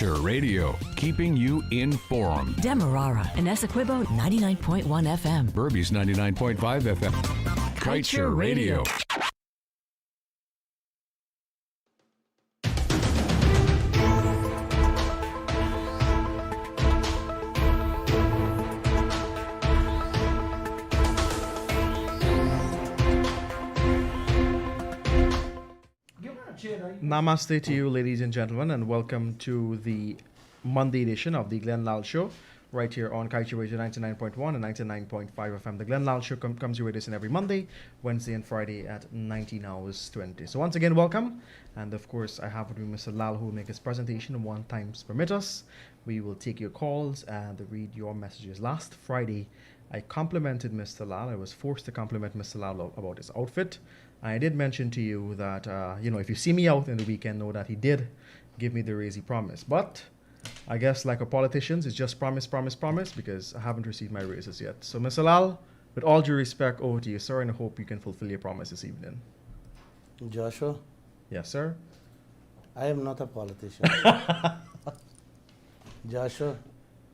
Kaieteur Radio, keeping you informed. Demerara and Essequibo 99.1 FM. Burby's 99.5 FM. Kaieteur Radio. Namaste to you, ladies and gentlemen, and welcome to the Monday edition of the Lall Show, right here on Kaieteur Radio 99.1 and 99.5 FM. The Lall Show comes your way this every Monday, Wednesday, and Friday at 19 hours 20. So once again, welcome, and of course, I have with me Mr. Lall, who will make his presentation one times permit us. We will take your calls and read your messages. Last Friday, I complimented Mr. Lall. I was forced to compliment Mr. Lall about his outfit. I did mention to you that, if you see me out in the weekend, know that he did give me the raise he promised. But I guess like a politician, it's just promise, because I haven't received my raises yet. So, Mr. Lall, with all due respect, over to you, sir, and I hope you can fulfill your promise this evening. Joshua? Yes, sir? I am not a politician. Joshua,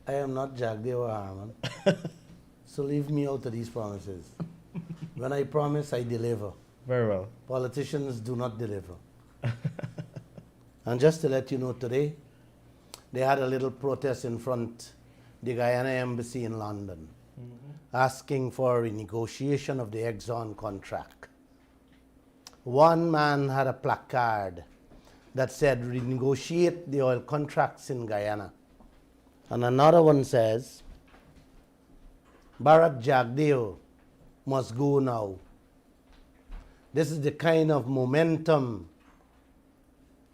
I am not Jagdeo Harman. So leave me out of these promises. When I promise, I deliver. Very well. Politicians do not deliver. And just to let you know, today, they had a little protest in front the Guyana Embassy in London, asking for a renegotiation of the Exxon contract. One man had a placard that said, renegotiate the oil contracts in Guyana. And another one says, Bharat Jagdeo must go now. This is the kind of momentum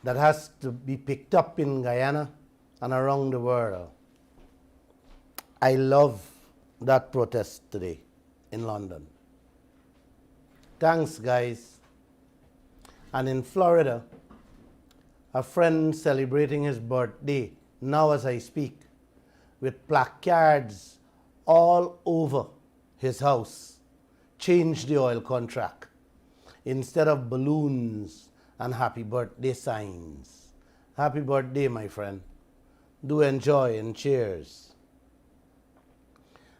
that has to be picked up in Guyana and around the world. I love that protest today in London. Thanks, guys. And in Florida, a friend celebrating his birthday, now as I speak, with placards all over his house, changed the oil contract. Instead of balloons and happy birthday signs. Happy birthday, my friend. Do enjoy and cheers.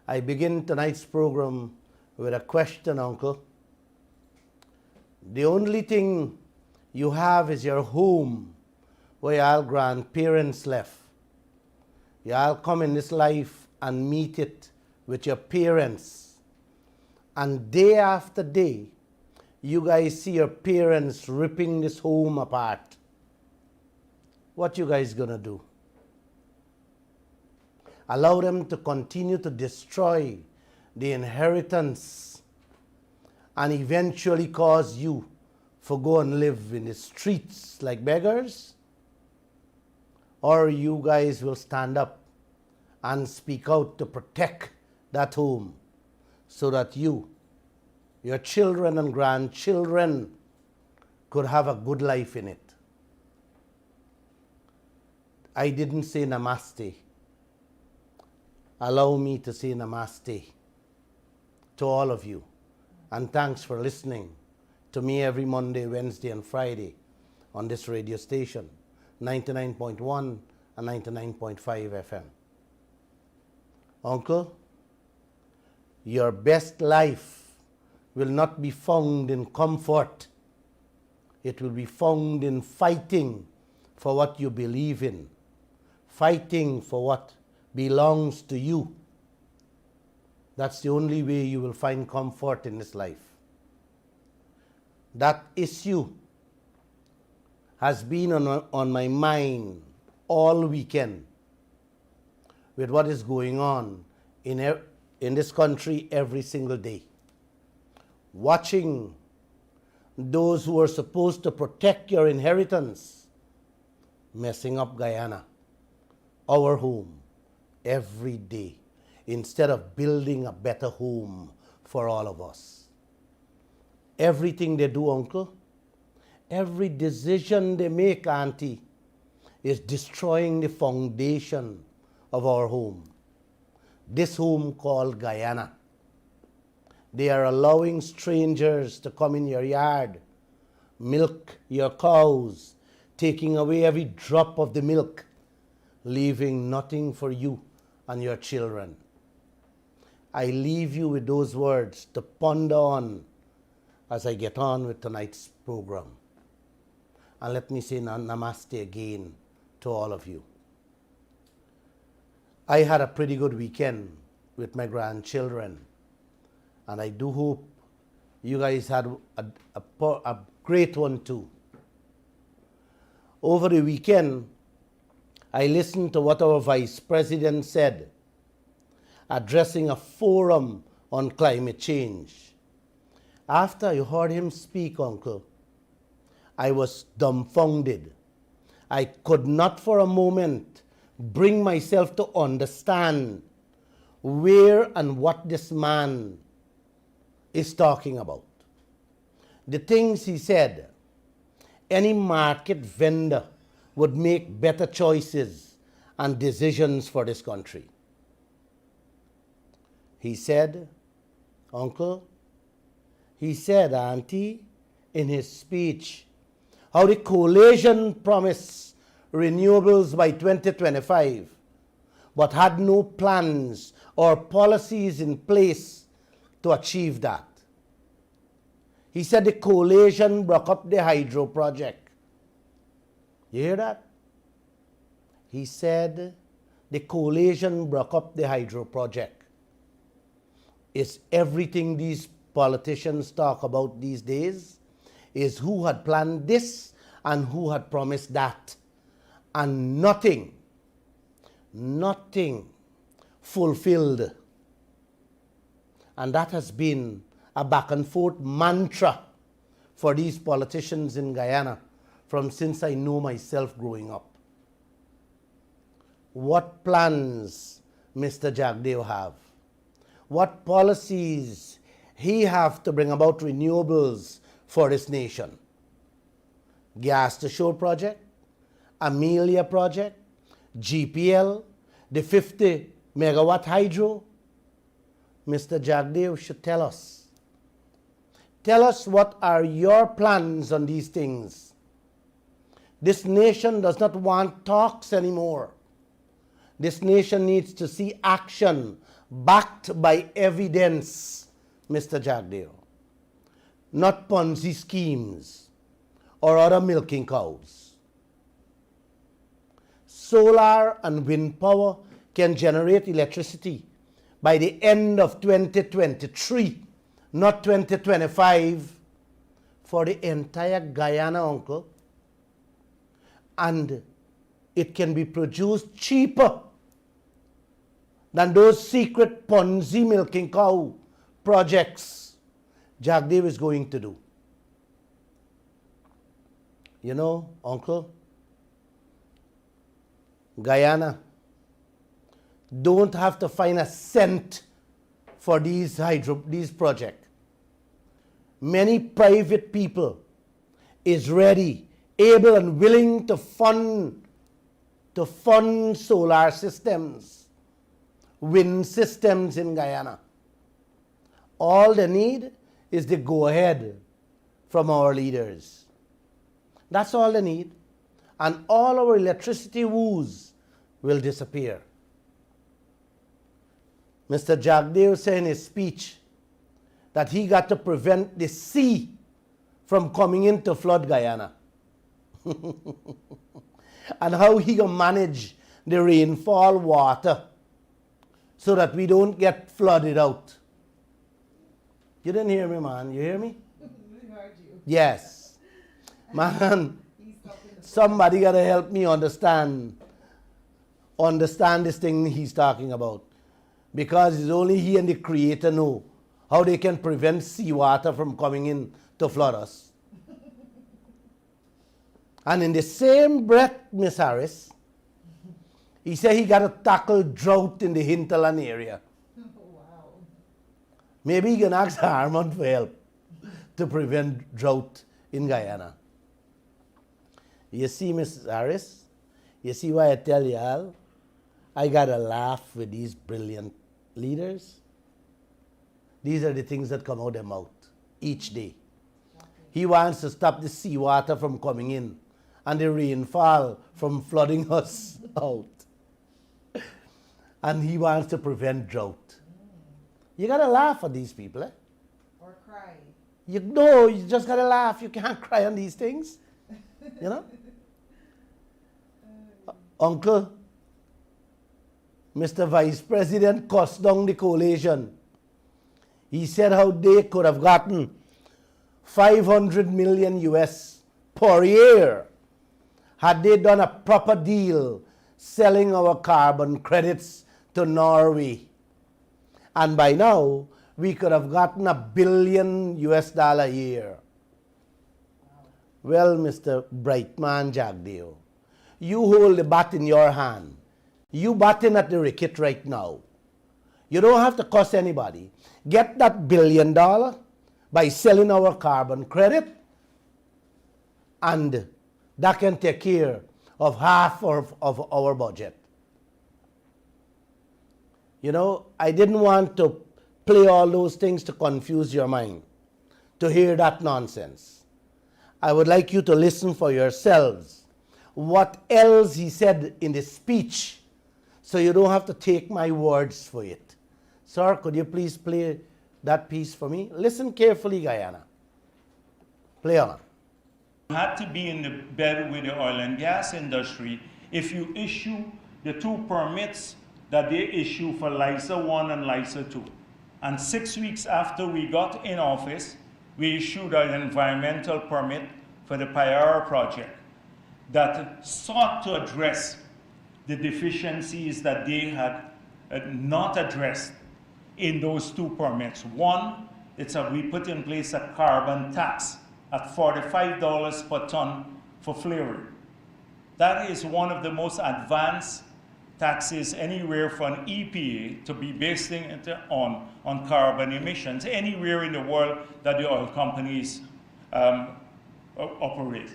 I begin tonight's program with a question, Uncle. The only thing you have is your home where your grandparents left. You'll come in this life and meet it with your parents. And day after day, you guys see your parents ripping this home apart. What you guys gonna do? Allow them to continue to destroy the inheritance and eventually cause you to go and live in the streets like beggars? Or you guys will stand up and speak out to protect that home so that you, your children and grandchildren could have a good life in it. I didn't say namaste. Allow me to say namaste to all of you. And thanks for listening to me every Monday, Wednesday, and Friday on this radio station, 99.1 and 99.5 FM. Uncle, your best life will not be found in comfort. It will be found in fighting for what you believe in, fighting for what belongs to you. That's the only way you will find comfort in this life. That issue has been on my mind all weekend with what is going on in this country every single day. Watching those who are supposed to protect your inheritance messing up Guyana, our home, every day, instead of building a better home for all of us. Everything they do, Uncle, every decision they make, Auntie, is destroying the foundation of our home. This home called Guyana. They are allowing strangers to come in your yard, milk your cows, taking away every drop of the milk, leaving nothing for you and your children. I leave you with those words to ponder on as I get on with tonight's program. And let me say namaste again to all of you. I had a pretty good weekend with my grandchildren, and I do hope you guys had a great one too. Over the weekend, I listened to what our Vice President said, addressing a forum on climate change. After I heard him speak, Uncle, I was dumbfounded. I could not for a moment bring myself to understand where and what this man is talking about. The things he said, any market vendor would make better choices and decisions for this country. He said, Uncle, he said, Auntie, in his speech, how the coalition promised renewables by 2025, but had no plans or policies in place to achieve that. He said the coalition broke up the hydro project. You hear that? He said the coalition broke up the hydro project. Is everything these politicians talk about these days is who had planned this and who had promised that. And nothing fulfilled. And that has been a back and forth mantra for these politicians in Guyana from since I know myself growing up. What plans Mr. Jagdeo have? What policies he have to bring about renewables for this nation? Gas to Shore project, Amelia project, GPL, the 50 megawatt hydro. Mr. Jagdeo should tell us. Tell us what are your plans on these things. This nation does not want talks anymore. This nation needs to see action backed by evidence, Mr. Jagdeo. Not Ponzi schemes or other milking cows. Solar and wind power can generate electricity by the end of 2023, not 2025, for the entire Guyana, Uncle. And it can be produced cheaper than those secret Ponzi milking cow projects Jagdeo is going to do. You know, Uncle, Guyana don't have to find a cent for these projects. Many private people is ready, able and willing to fund solar systems, wind systems in Guyana. All they need is the go-ahead from our leaders. That's all they need. And all our electricity woes will disappear. Mr. Jagdeo said in his speech that he got to prevent the sea from coming in to flood Guyana. And how he can manage the rainfall water so that we don't get flooded out. You didn't hear me, man. You hear me? We heard you. Yes. Man, somebody got to help me understand this thing he's talking about. Because it's only he and the Creator know how they can prevent seawater from coming in to flood us. And in the same breath, Miss Harris, he said he got to tackle drought in the hinterland area. Wow. Maybe he can ask Harmon for help to prevent drought in Guyana. You see, Miss Harris, you see why I tell y'all, I got to laugh with these brilliant leaders. These are the things that come out of their mouth each day. He wants to stop the seawater from coming in and the rainfall from flooding us out. and he wants to prevent drought. You gotta laugh at these people, eh? Or cry. You just gotta laugh. You can't cry on these things, you know. Uncle, Mr. Vice President cussed down the coalition. He said how they could have gotten 500 million US per year had they done a proper deal selling our carbon credits to Norway. And by now, we could have gotten $1 billion a year. Well, Mr. Brightman Jagdeo, you hold the bat in your hand. You batting at the wicket right now. You don't have to cuss anybody. Get that $1 billion by selling our carbon credit, and that can take care of half of our budget. You know, I didn't want to play all those things to confuse your mind, to hear that nonsense. I would like you to listen for yourselves what else he said in the speech, so you don't have to take my words for it. Sir, could you please play that piece for me? Listen carefully, Guyana. Play on. Had to be in the bed with the oil and gas industry if you issue the 2 permits that they issue for LISA 1 and LISA 2. And 6 weeks after we got in office, we issued an environmental permit for the Kaieteur project that sought to address the deficiencies that they had not addressed in those 2 permits. One, we put in place a carbon tax at $45 per ton for flaring. That is one of the most advanced taxes anywhere for an EPA to be basing it on carbon emissions, anywhere in the world that the oil companies operate.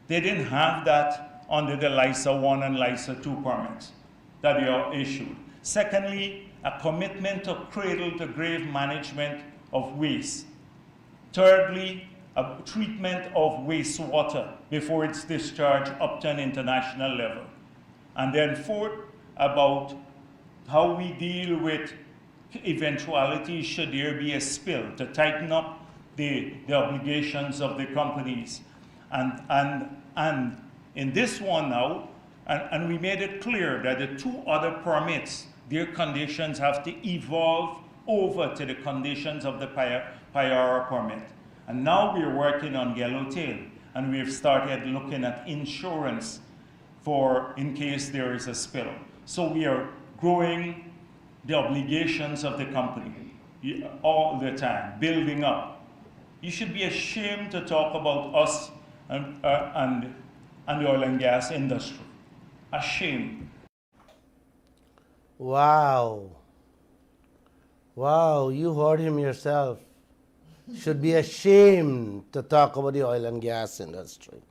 They didn't have that under the LISA 1 and LISA 2 permits that they are issued. Secondly, a commitment to cradle-to-grave management of waste. Thirdly, a treatment of wastewater before it's discharged up to an international level. And then fourth, about how we deal with eventualities should there be a spill, to tighten up the obligations of the companies. And in this one now, and we made it clear that the 2 other permits, their conditions have to evolve over to the conditions of the Kaieteur permit. And now we're working on Yellowtail, and we've started looking at insurance for in case there is a spill. So we are growing the obligations of the company all the time, building up. You should be ashamed to talk about us and the oil and gas industry. Ashamed. Wow. Wow, you heard him yourself. Should be ashamed to talk about the oil and gas industry.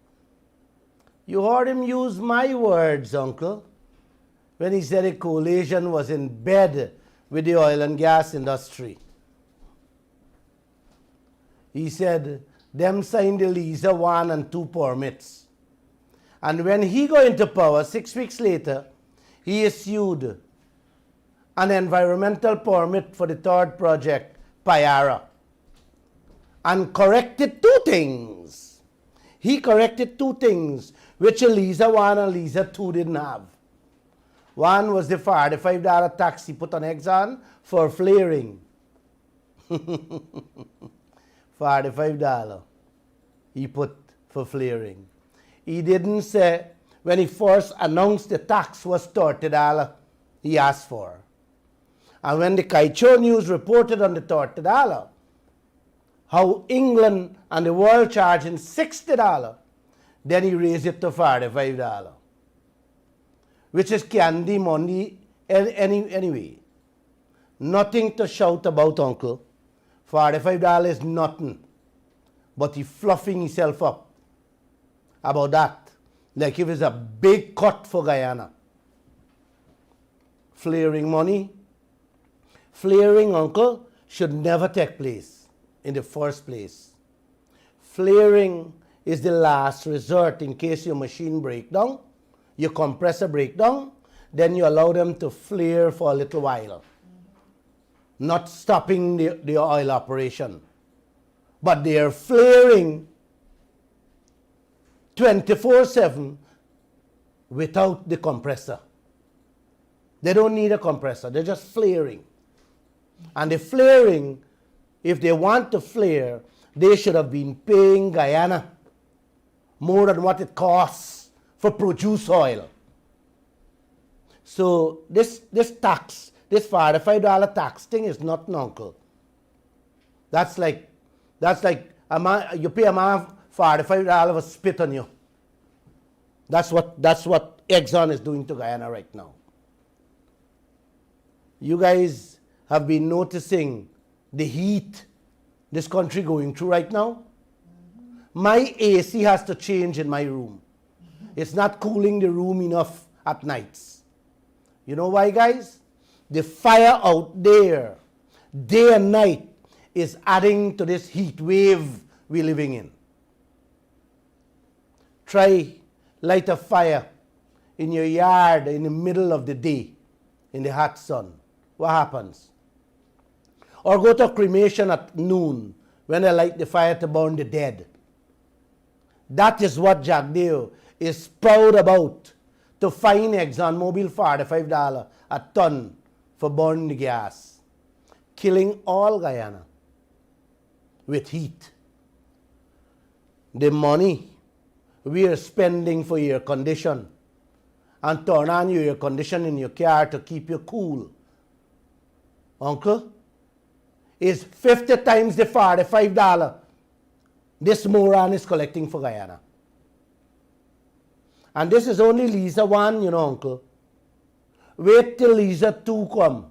You heard him use my words, Uncle, when he said a coalition was in bed with the oil and gas industry. He said, them signed the LISA 1 and 2 permits. And when he got into power, 6 weeks later, he issued an environmental permit for the 3rd project, Kaieteur, and corrected 2 things. He corrected 2 things which a LISA 1 and LISA 2 didn't have. One was the $45 tax he put on Exxon for flaring. $45 he put for flaring. He didn't say when he first announced the tax was $30 he asked for. And when the Kaieteur News reported on the $30, how England and the world charging $60, then he raised it to $45, which is candy money anyway. Nothing to shout about, Uncle. $45 is nothing. But he fluffing himself up about that, like if it's a big cut for Guyana. Flaring money. Flaring, Uncle, should never take place in the first place. Flaring is the last resort in case your machine breaks down, your compressor breaks down, then you allow them to flare for a little while, not stopping the oil operation. But they are flaring 24/7 without the compressor. They don't need a compressor, they're just flaring. And the flaring, if they want to flare, they should have been paying Guyana more than what it costs for produced oil. So this tax, this $45 tax thing is not an uncle. That's like you pay a man $45 for spit on you. That's what Exxon is doing to Guyana right now. You guys have been noticing the heat this country going through right now. My AC has to change in my room. It's not cooling the room enough at nights. You know why, guys? The fire out there, day and night, is adding to this heat wave we're living in. Try light a fire in your yard in the middle of the day, in the hot sun. What happens? Or go to cremation at noon when they light the fire to burn the dead. That is what Jack Dale is proud about, to fine ExxonMobil $45 a ton for burning the gas, killing all Guyana with heat. The money we are spending for air condition and turn on your air condition in your car to keep you cool, uncle, is 50 times the $45 this moron is collecting for Guyana. And this is only Liza 1, you know, uncle. Wait till Liza 2 come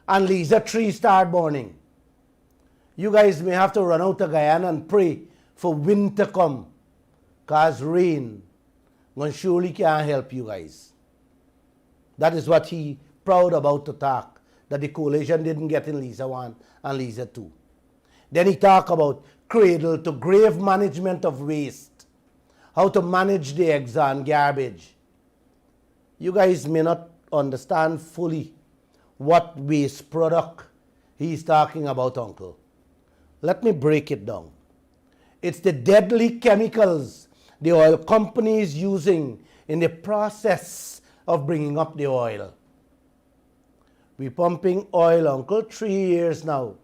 and Liza 3 start burning. You guys may have to run out to Guyana and pray for winter come, because rain surely can't help you guys. That is what he proud about to talk, that the coalition didn't get in Liza 1 and Liza 2. Then he talk about cradle to grave management of waste, how to manage the Exxon garbage. You guys may not understand fully what waste product he's talking about, uncle. Let me break it down. It's the deadly chemicals the oil company is using in the process of bringing up the oil. We're pumping oil, uncle, 3 years now.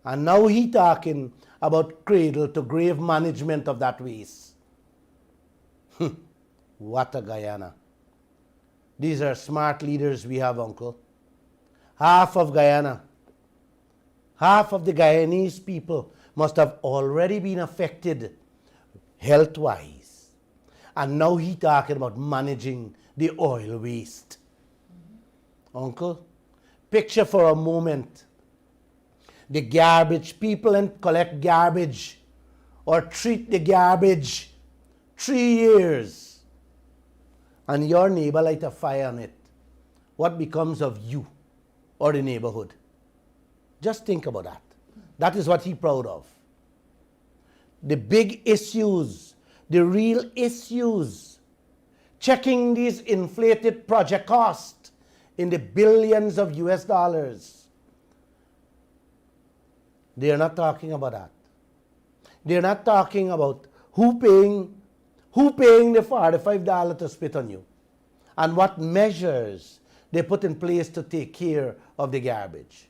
And now he talking about cradle to grave management of that waste. What a Guyana. These are smart leaders we have, uncle. Half of Guyana, half of the Guyanese people must have already been affected health-wise. And now he talking about managing the oil waste. Uncle, picture for a moment the garbage, people and collect garbage or treat the garbage 3 years, and your neighbor light a fire on it. What becomes of you or the neighborhood? Just think about that. That is what he's proud of. The big issues, the real issues, checking these inflated project costs in the billions of US dollars. They are not talking about that. They are not talking about who paying the $45 to spit on you and what measures they put in place to take care of the garbage.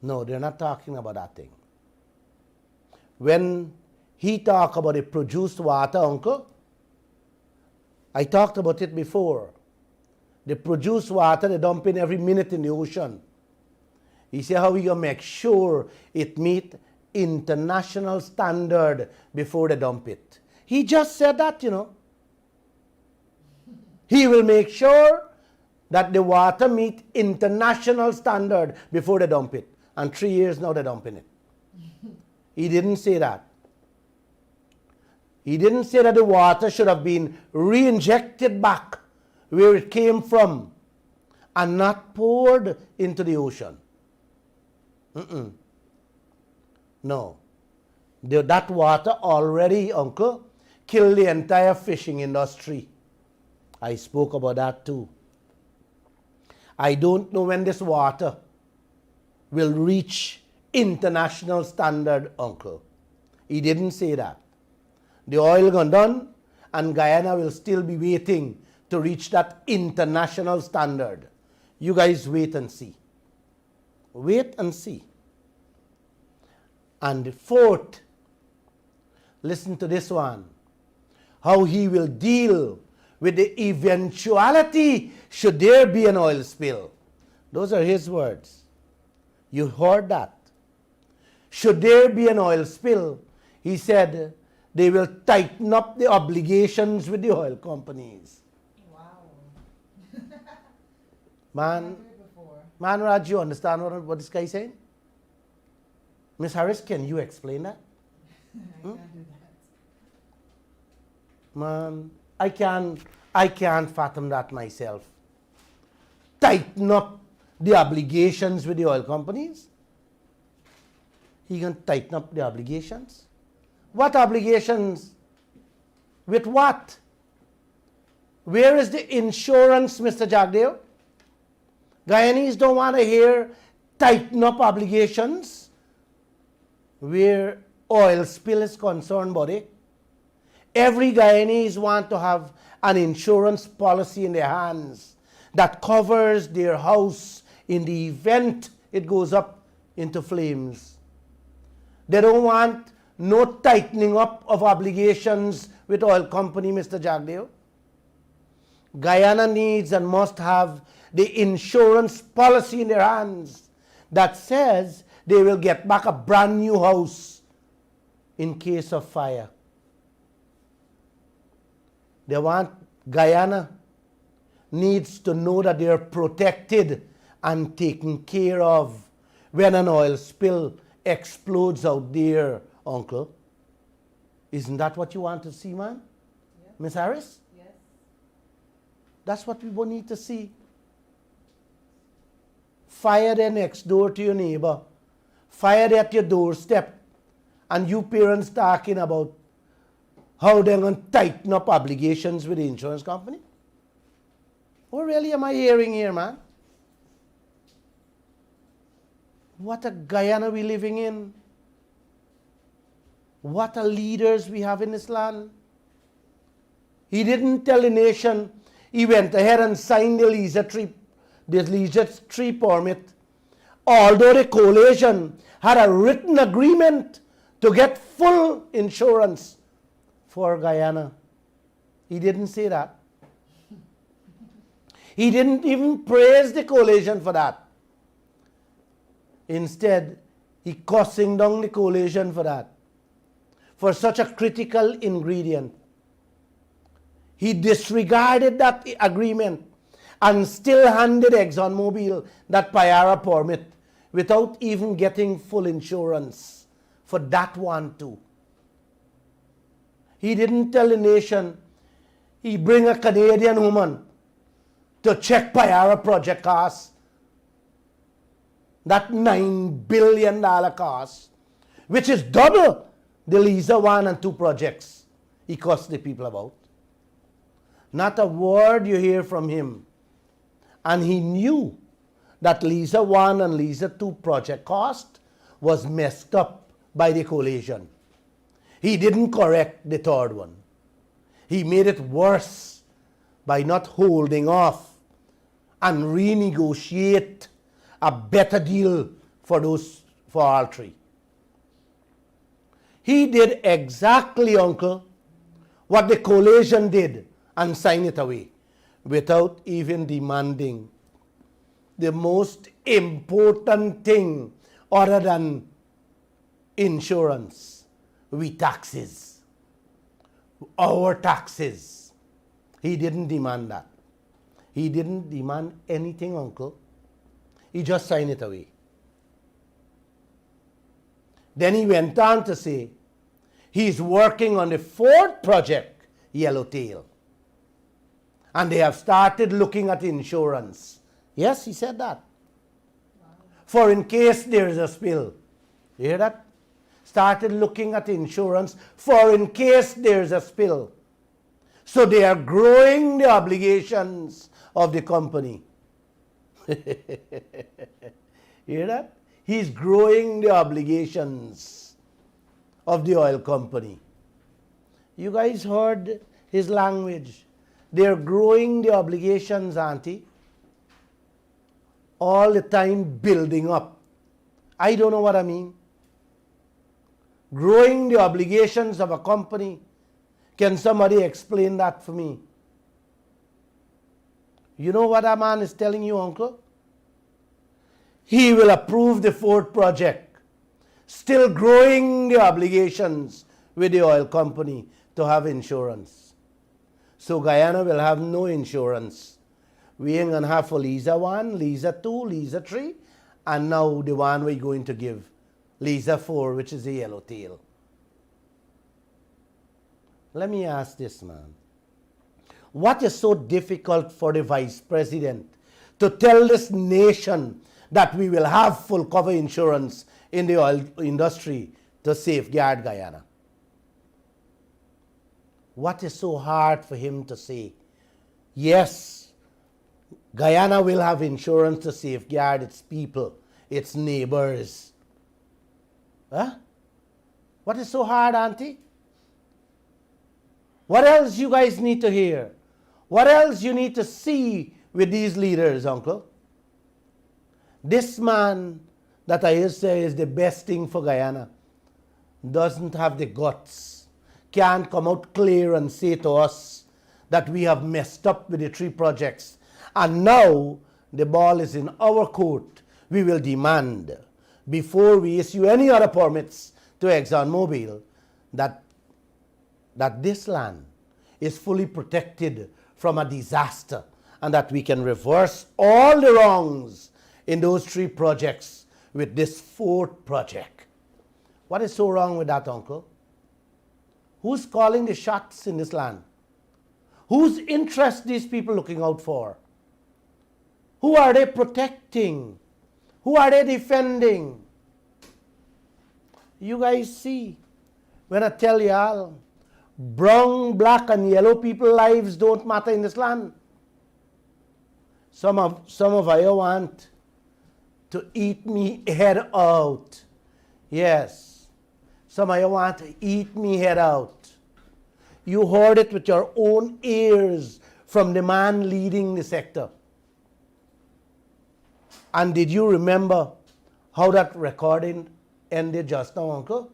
No, they're not talking about that thing. When he talk about the produced water, uncle, I talked about it before. The produced water, they dump in every minute in the ocean. He said how we gonna make sure it meet international standard before they dump it. He just said that, you know. He will make sure that the water meet international standard before they dump it. And 3 years now they're dumping it. He didn't say that. He didn't say that the water should have been re-injected back where it came from and not poured into the ocean. No. That water already, uncle, kill the entire fishing industry. I spoke about that too. I don't know when this water will reach international standard, uncle. He didn't say that. The oil gone done and Guyana will still be waiting to reach that international standard. You guys wait and see. Wait and see. And the fourth, listen to this one. How he will deal with the eventuality should there be an oil spill. Those are his words. You heard that. Should there be an oil spill, he said they will tighten up the obligations with the oil companies. Wow. Man, Before. Man, Raj, you understand what this guy is saying? Miss Harris, can you explain that? I can't do that. Man, I can't fathom that myself. Tighten up the obligations with the oil companies? He can tighten up the obligations? What obligations? With what? Where is the insurance, Mr. Jagdeo? Guyanese don't want to hear tighten up obligations where oil spill is concerned, buddy. Every Guyanese want to have an insurance policy in their hands that covers their house in the event it goes up into flames. They don't want no tightening up of obligations with oil company, Mr. Jagdeo. Guyana needs and must have the insurance policy in their hands that says they will get back a brand new house in case of fire. They want Guyana needs to know that they are protected and taken care of when an oil spill explodes out there, uncle. Isn't that what you want to see, man? Yeah. Miss Harris? Yes. That's what we need to see. Fire there next door to your neighbor. Fire there at your doorstep. And you parents talking about how they're going to tighten up obligations with the insurance company? What really am I hearing here, man? What a Guyana we living in. What a leaders we have in this land. He didn't tell the nation. He went ahead and signed the leisure tree permit. Although the coalition had a written agreement to get full insurance for Guyana. He didn't say that. He didn't even praise the coalition for that. Instead, he cussing down the coalition for that. For such a critical ingredient. He disregarded that agreement and still handed ExxonMobil that Payara permit without even getting full insurance for that one too. He didn't tell the nation he bring a Canadian woman to check Payara project costs. That $9 billion cost, which is double the Liza 1 and 2 projects he cost the people about. Not a word you hear from him. And he knew that Liza 1 and Liza 2 project cost was messed up by the coalition. He didn't correct the third one. He made it worse by not holding off and renegotiate a better deal for all three. He did exactly, uncle, what the coalition did and signed it away without even demanding the most important thing other than insurance. Taxes. Our taxes. He didn't demand that. He didn't demand anything, uncle. He just signed it away. Then he went on to say he's working on the fourth project, Yellowtail. And they have started looking at insurance. Yes, he said that. Wow. For in case there is a spill. You hear that? started looking at insurance for in case there's a spill. So they are growing the obligations of the company. Hear that? He's growing the obligations of the oil company. You guys heard his language. They're growing the obligations, auntie. All the time building up. I don't know what I mean. Growing the obligations of a company. Can somebody explain that for me? You know what that man is telling you, uncle? He will approve the fourth project, still growing the obligations with the oil company to have insurance. So Guyana will have no insurance. We ain't going to have for Lisa 1, Lisa 2, Lisa 3, and now the one we're going to give, Lisa 4, which is the yellowtail. Let me ask this, man. What is so difficult for the vice president to tell this nation that we will have full cover insurance in the oil industry to safeguard Guyana? What is so hard for him to say? Yes, Guyana will have insurance to safeguard its people, its neighbors. Huh? What is so hard, auntie? What else you guys need to hear? What else you need to see with these leaders, uncle? This man that I say is the best thing for Guyana doesn't have the guts, can't come out clear and say to us that we have messed up with the 3 projects. And now the ball is in our court. We will demand, before we issue any other permits to ExxonMobil, that this land is fully protected from a disaster and that we can reverse all the wrongs in those 3 projects with this 4th project. What is so wrong with that, uncle? Who's calling the shots in this land? Whose interest these people looking out for? Who are they protecting? Who are they defending? You guys see, when I tell y'all, brown, black, and yellow people lives don't matter in this land. Some of you want to eat me head out. Yes. Some of you want to eat me head out. You heard it with your own ears from the man leading the sector. And did you remember how that recording ended just now, uncle?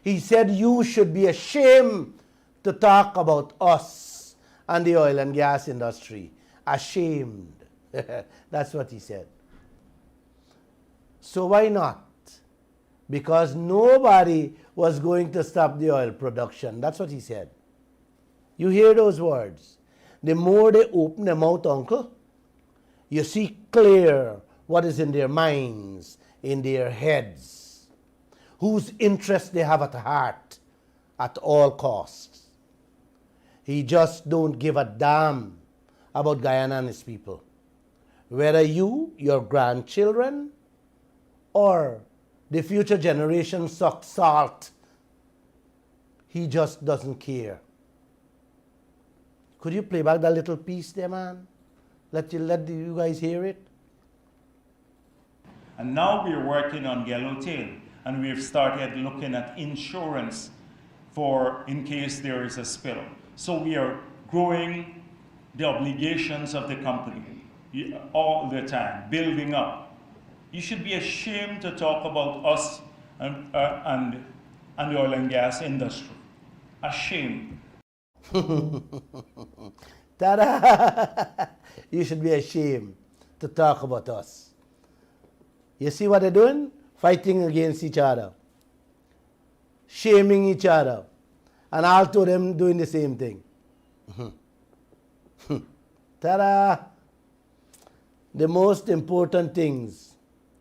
He said you should be ashamed to talk about us and the oil and gas industry. Ashamed. That's what he said. So why not? Because nobody was going to stop the oil production. That's what he said. You hear those words. The more they open their mouth, uncle, you see clear what is in their minds, in their heads, whose interest they have at heart at all costs. He just don't give a damn about Guyana and his people. Whether you, your grandchildren, or the future generation suck salt, he just doesn't care. Could you play back that little piece there, man? Let you guys hear it. And now we're working on yellowtail, and we've started looking at insurance for in case there is a spill. So we are growing the obligations of the company all the time, building up. You should be ashamed to talk about us and the oil and gas industry. Ashamed. Ta-da! You should be ashamed to talk about us. You see what they're doing? Fighting against each other. Shaming each other. And all two of them doing the same thing. Ta-da! The most important things,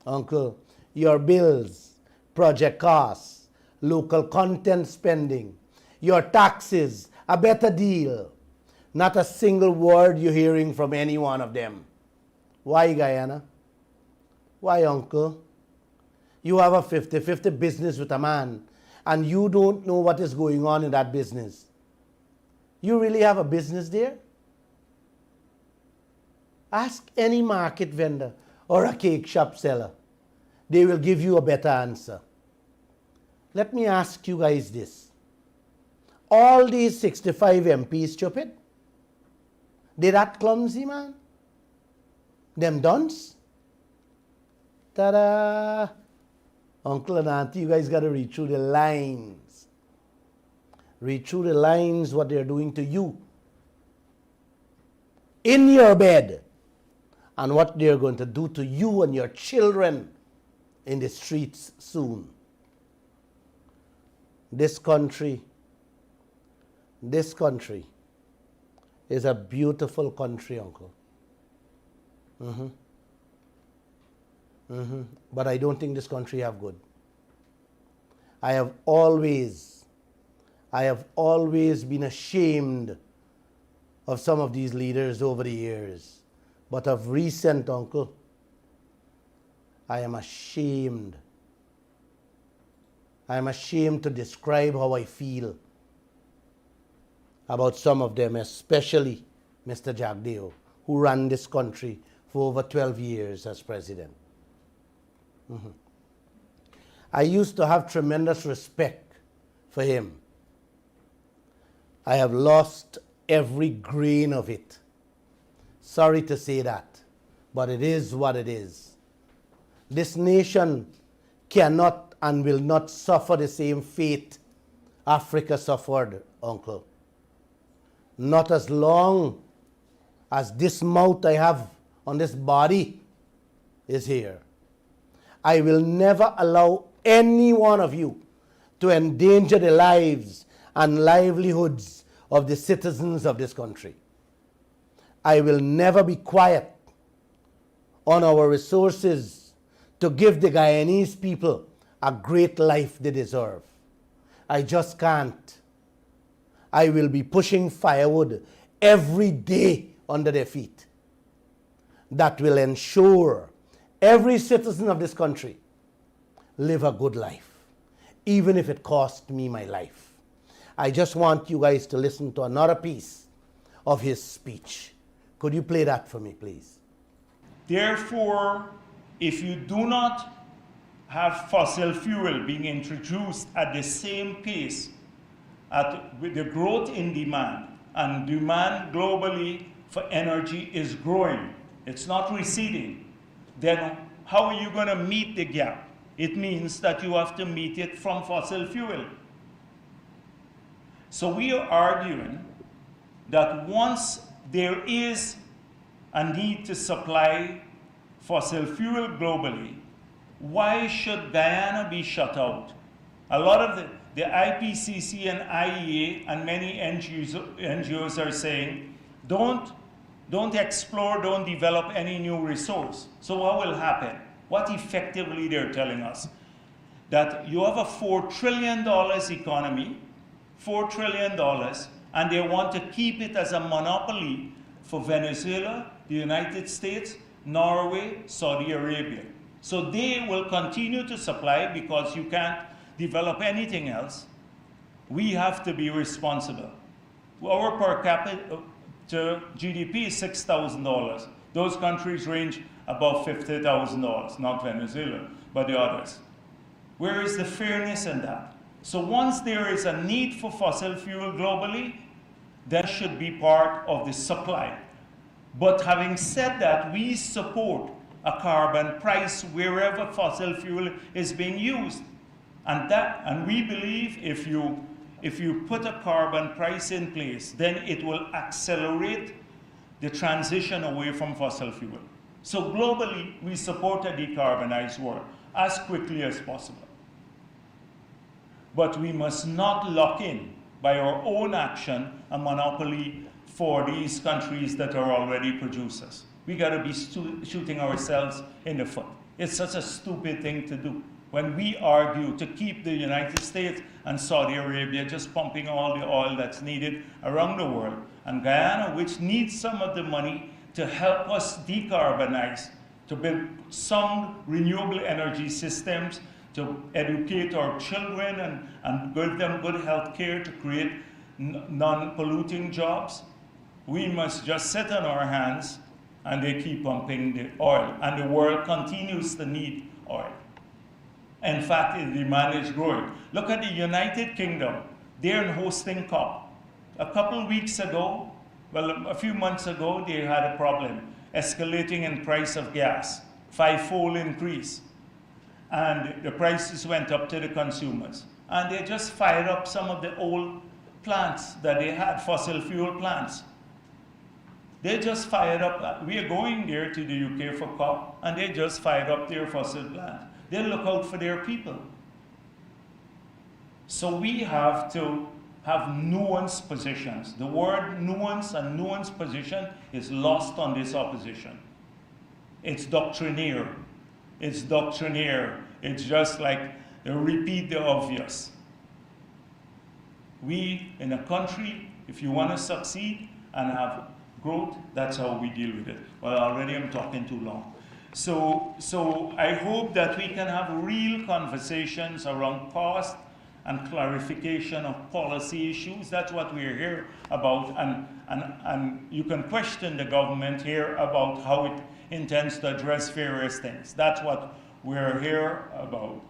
uncle, your bills, project costs, local content spending, your taxes, a better deal. Not a single word you're hearing from any one of them. Why, Guyana? Why, uncle? you have a 50-50 business with a man and you don't know what is going on in that business, you really have a business there? Ask any market vendor or a cake shop seller. They will give you a better answer. Let me ask you guys this. All these 65 MPs stupid? They that clumsy, man? Them dunce? Ta-da! Uncle and auntie, you guys got to read through the lines. Read through the lines what they're doing to you. In your bed. And what they're going to do to you and your children in the streets soon. This country is a beautiful country, Uncle. But I don't think this country have good. I have always been ashamed of some of these leaders over the years. But of recent, Uncle, I am ashamed. I am ashamed to describe how I feel about some of them, especially Mr. Jagdeo, who ran this country for over 12 years as president. I used to have tremendous respect for him. I have lost every grain of it. Sorry to say that, but it is what it is. This nation cannot and will not suffer the same fate Africa suffered, Uncle. Not as long as this mouth I have on this body is here. I will never allow any one of you to endanger the lives and livelihoods of the citizens of this country. I will never be quiet on our resources to give the Guyanese people a great life they deserve. I just can't. I will be pushing firewood every day under their feet. That will ensure every citizen of this country live a good life, even if it cost me my life. I just want you guys to listen to another piece of his speech. Could you play that for me, please? Therefore, if you do not have fossil fuel being introduced at the same pace with the growth in demand, and demand globally for energy is growing, it's not receding, then how are you going to meet the gap? It means that you have to meet it from fossil fuel. So we are arguing that once there is a need to supply fossil fuel globally, why should Guyana be shut out? A lot of the IPCC and IEA and many NGOs are saying, don't explore, don't develop any new resource. So what will happen? What effectively they're telling us? That you have a $4 trillion economy, $4 trillion, and they want to keep it as a monopoly for Venezuela, the United States, Norway, Saudi Arabia. So they will continue to supply because you can't develop anything else. We have to be responsible. Our per capita GDP is $6,000. Those countries range above $50,000, not Venezuela, but the others. Where is the fairness in that? So once there is a need for fossil fuel globally, that should be part of the supply. But having said that, we support a carbon price wherever fossil fuel is being used. And we believe if you put a carbon price in place, then it will accelerate the transition away from fossil fuel. So globally, we support a decarbonized world as quickly as possible. But we must not lock in by our own action a monopoly for these countries that are already producers. We got to be shooting ourselves in the foot. It's such a stupid thing to do. When we argue to keep the United States and Saudi Arabia just pumping all the oil that's needed around the world, and Guyana, which needs some of the money to help us decarbonize, to build some renewable energy systems to educate our children and give them good health care to create non-polluting jobs. We must just sit on our hands and they keep pumping the oil. And the world continues to need oil. In fact, the demand is growing. Look at the United Kingdom. They're hosting COP. A couple weeks ago, well, a few months ago, they had a problem, escalating in price of gas, 5-fold increase. And the prices went up to the consumers. And they just fired up some of the old plants that they had, fossil fuel plants. They just fired up, we are going there to the UK for COP, and they just fired up their fossil plant. They look out for their people. So we have to have nuanced positions. The word nuance and nuanced position is lost on this opposition. It's doctrinaire. It's doctrinaire. It's just like repeat the obvious. We, in a country, if you want to succeed and have growth, that's how we deal with it. Well, already I'm talking too long. So I hope that we can have real conversations around cost and clarification of policy issues. That's what we're here about. And you can question the government here about how it intends to address various things. That's what we're here about,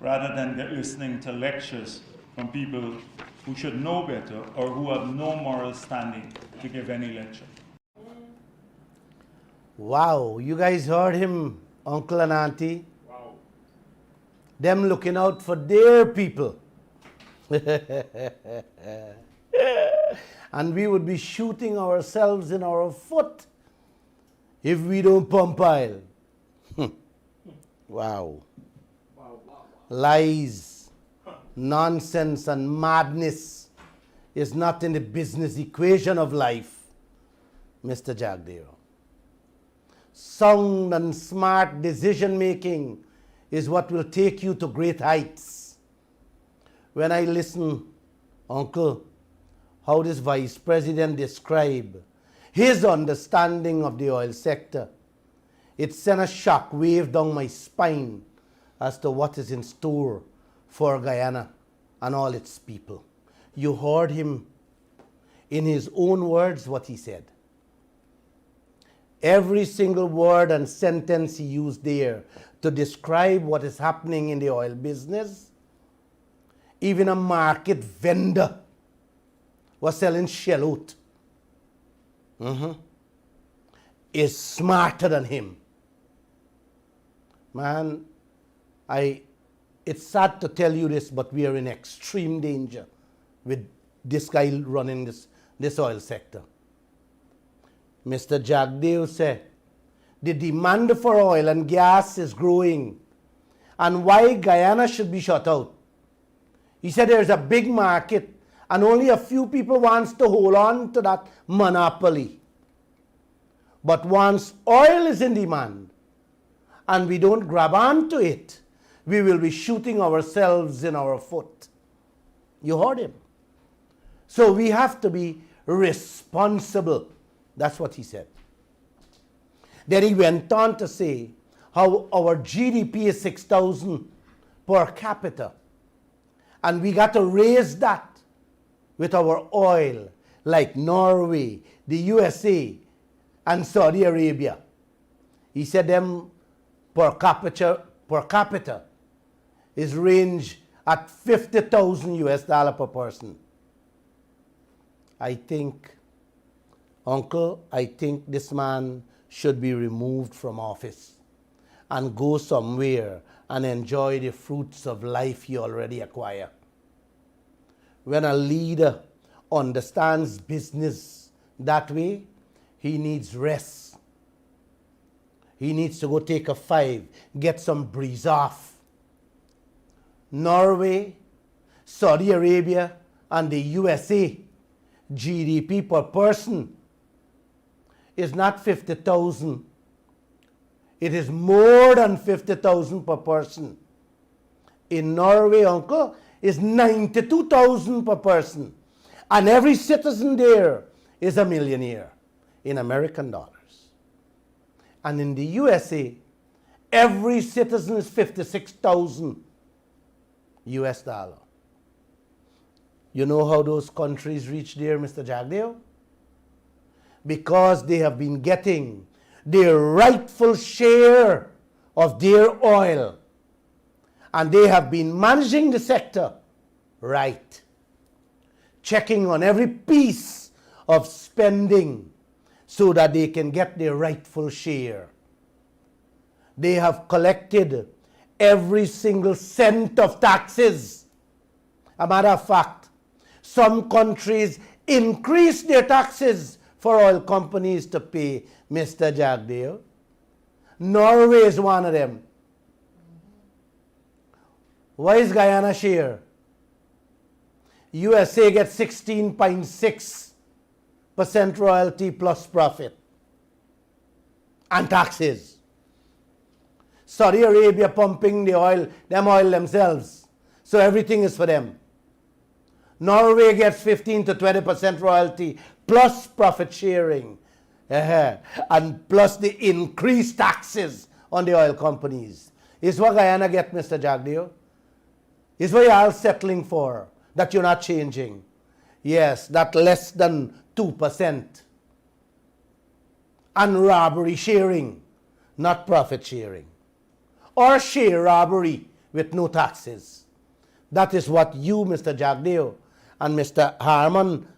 rather than listening to lectures from people who should know better or who have no moral standing to give any lecture. Wow, you guys heard him, Uncle and Auntie? Wow. Them looking out for their people. And we would be shooting ourselves in our foot if we don't pump oil. Wow. Lies, nonsense, and madness is not in the business equation of life, Mr. Jagdeo. Sound and smart decision making is what will take you to great heights. When I listen, Uncle, how this Vice President described his understanding of the oil sector, it sent a shock wave down my spine as to what is in store for Guyana and all its people. You heard him in his own words what he said. Every single word and sentence he used there to describe what is happening in the oil business, even a market vendor was selling shell out. Is smarter than him. Man, it's sad to tell you this, but we are in extreme danger with this guy running this oil sector. Mr. Jagdeo said, the demand for oil and gas is growing, and why Guyana should be shut out. He said there's a big market, and only a few people wants to hold on to that monopoly. But once oil is in demand, and we don't grab onto it, we will be shooting ourselves in our foot. You heard him. So we have to be responsible. That's what he said. Then he went on to say how our GDP is 6,000 per capita. And we got to raise that with our oil, like Norway, the USA, and Saudi Arabia. He said them per capita is range at $50,000 US per person. I think, Uncle, I think this man should be removed from office and go somewhere and enjoy the fruits of life he already acquired. When a leader understands business that way, he needs rest. He needs to go take a 5, get some breeze off. Norway, Saudi Arabia, and the USA, GDP per person is not 50,000. It is more than 50,000 per person. In Norway, Uncle, is 92,000 per person. And every citizen there is a millionaire in American dollars. And in the USA, every citizen is 56,000 US dollar. You know how those countries reach there, Mr. Jagdeo? Because they have been getting their rightful share of their oil. And they have been managing the sector right. Checking on every piece of spending so that they can get their rightful share. They have collected every single cent of taxes. A matter of fact, some countries increase their taxes for oil companies to pay, Mr. Jagdeo. Norway is one of them. Why is Guyana share? USA gets 16.6% royalty plus profit and taxes. Saudi Arabia pumping the oil, them oil themselves. So everything is for them. Norway gets 15 to 20% royalty plus profit sharing. And plus the increased taxes on the oil companies. Is what Guyana get, Mr. Jagdeo? Is what you're all settling for, that you're not changing. Yes, that less than 2%. And robbery sharing, not profit sharing. Or share robbery with no taxes. That is what you, Mr. Jagdeo, and Mr. Harman,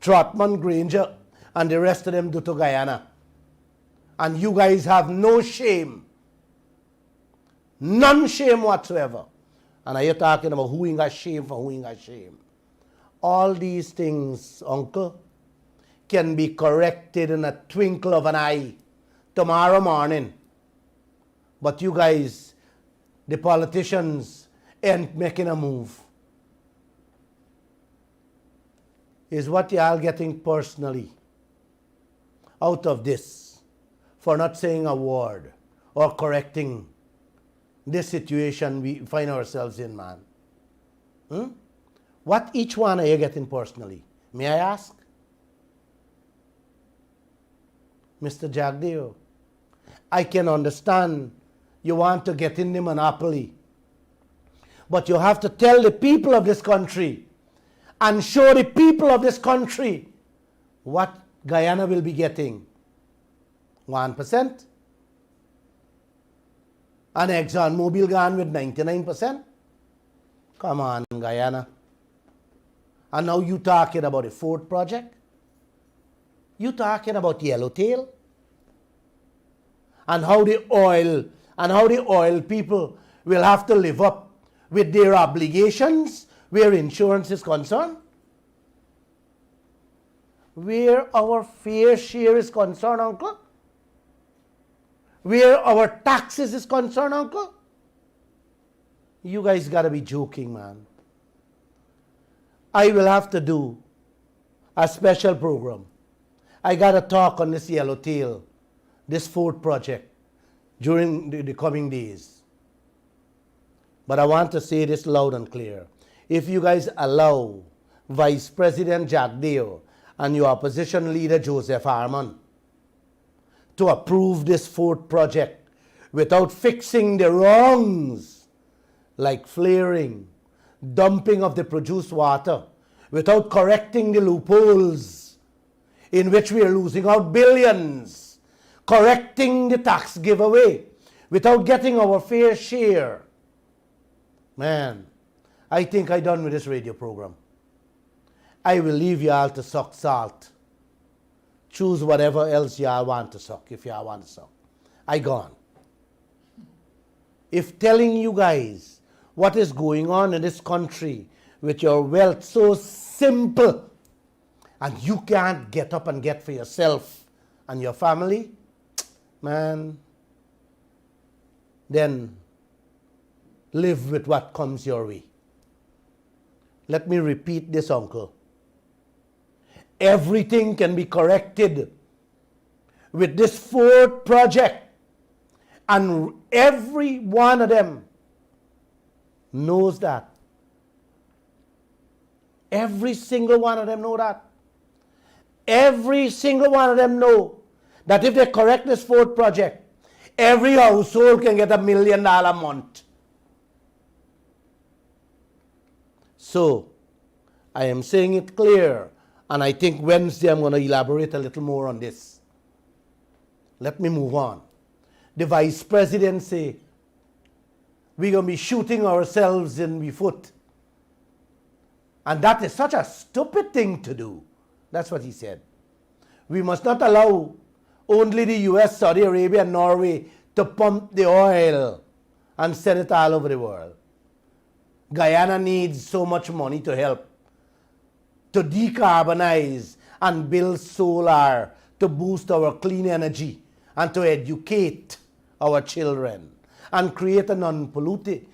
Trotman, Granger, and the rest of them do to Guyana. And you guys have no shame. None shame whatsoever. And are you talking about who ain't got shame for who ain't got shame? All these things, uncle, can be corrected in a twinkle of an eye tomorrow morning. But you guys, the politicians, ain't making a move. Is what you all getting personally out of this for not saying a word or correcting this situation we find ourselves in, man? What each one are you getting personally? May I ask? Mr. Jagdeo, I can understand you want to get in the monopoly. But you have to tell the people of this country and show the people of this country what Guyana will be getting. 1%. And ExxonMobil gone with 99%. Come on, Guyana. And now you talking about a Ford project? You talking about Yellowtail? And how the oil people will have to live up with their obligations where insurance is concerned? Where our fair share is concerned, uncle? Where our taxes is concerned, uncle? You guys gotta be joking, man. I will have to do a special program. I gotta talk on this Yellowtail, this Ford project, during the coming days. But I want to say this loud and clear. If you guys allow Vice President Jagdeo and your opposition leader Joseph Harman to approve this Ford project without fixing the wrongs like flaring, dumping of the produced water, without correcting the loopholes in which we are losing out billions, correcting the tax giveaway without getting our fair share. Man, I think I'm done with this radio program. I will leave you all to suck salt. Choose whatever else y'all want to suck, if y'all want to suck. I gone. If telling you guys what is going on in this country with your wealth so simple and you can't get up and get for yourself and your family, man, then live with what comes your way. Let me repeat this, uncle. Everything can be corrected with this Ford project, and every one of them knows that. Every single one of them know that. Every single one of them know that if they correct this Ford project, every household can get $1 million a month. So, I am saying it clear, and I think Wednesday I'm going to elaborate a little more on this. Let me move on. The Vice President say, we're going to be shooting ourselves in the foot. And that is such a stupid thing to do. That's what he said. We must not allow only the US, Saudi Arabia, and Norway to pump the oil and send it all over the world. Guyana needs so much money to help to decarbonize and build solar to boost our clean energy and to educate our children and create non-polluting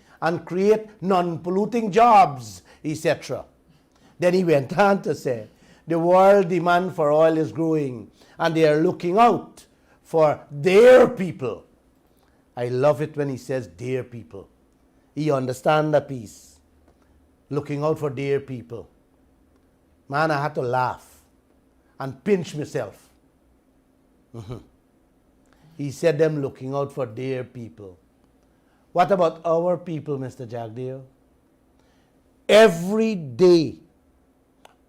jobs, etc. Then he went on to say, the world demand for oil is growing and they are looking out for their people. I love it when he says their people. He understands the piece. Looking out for their people. Man, I had to laugh and pinch myself. He said them looking out for their people. What about our people, Mr. Jagdeo? Every day,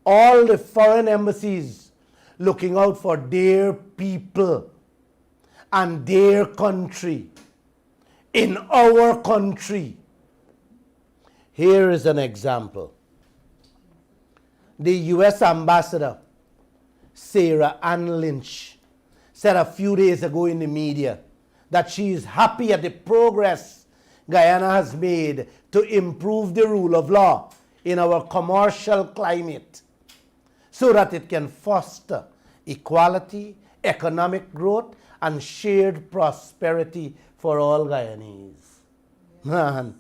all the foreign embassies looking out for their people and their country. In our country. Here is an example. The U.S. Ambassador, Sarah Ann Lynch, said a few days ago in the media that she is happy at the progress Guyana has made to improve the rule of law in our commercial climate so that it can foster equality, economic growth, and shared prosperity for all Guyanese. Man,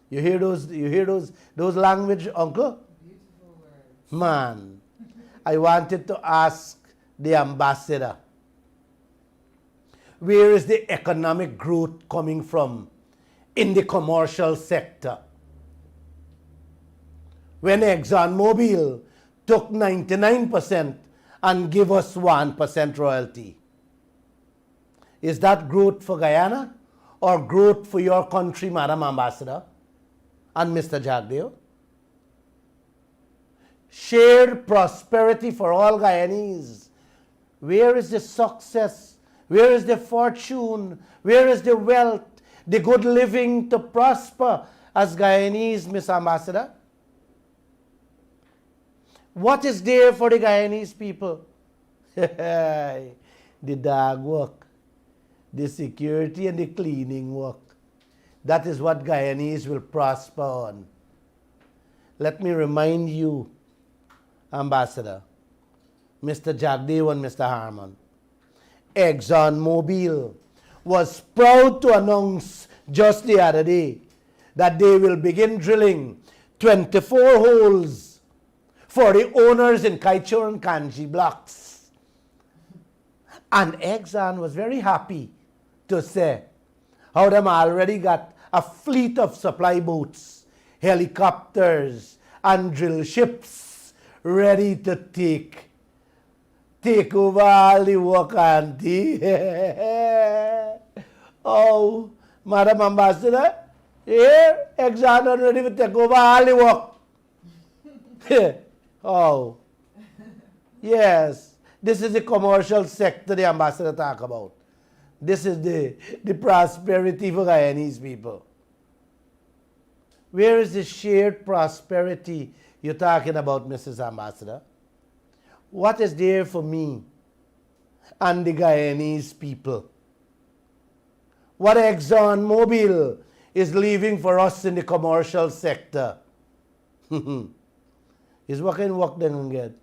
you hear those language, uncle? Beautiful words. Man, I wanted to ask the ambassador, where is the economic growth coming from in the commercial sector? When ExxonMobil took 99% and gave us 1% royalty. Is that growth for Guyana or growth for your country, Madam Ambassador and Mr. Jagdeo? Shared prosperity for all Guyanese. Where is the success? Where is the fortune? Where is the wealth? The good living to prosper as Guyanese, Miss Ambassador? What is there for the Guyanese people? The dog work, the security and the cleaning work. That is what Guyanese will prosper on. Let me remind you, Ambassador, Mr. Jagdeo and Mr. Harmon, ExxonMobil was proud to announce just the other day that they will begin drilling 24 holes for the owners in Kaieteur and Kanji blocks. And Exxon was very happy to say how them already got a fleet of supply boats, helicopters, and drill ships ready to take over all the work, auntie. Oh, Madam Ambassador, here, Exxon are ready to take over all the work. Oh, yes, this is the commercial sector the ambassador talk about. This is the prosperity for Guyanese people. Where is the shared prosperity you're talking about, Mrs. Ambassador? What is there for me and the Guyanese people? What ExxonMobil is leaving for us in the commercial sector? Is what kind of work they can get?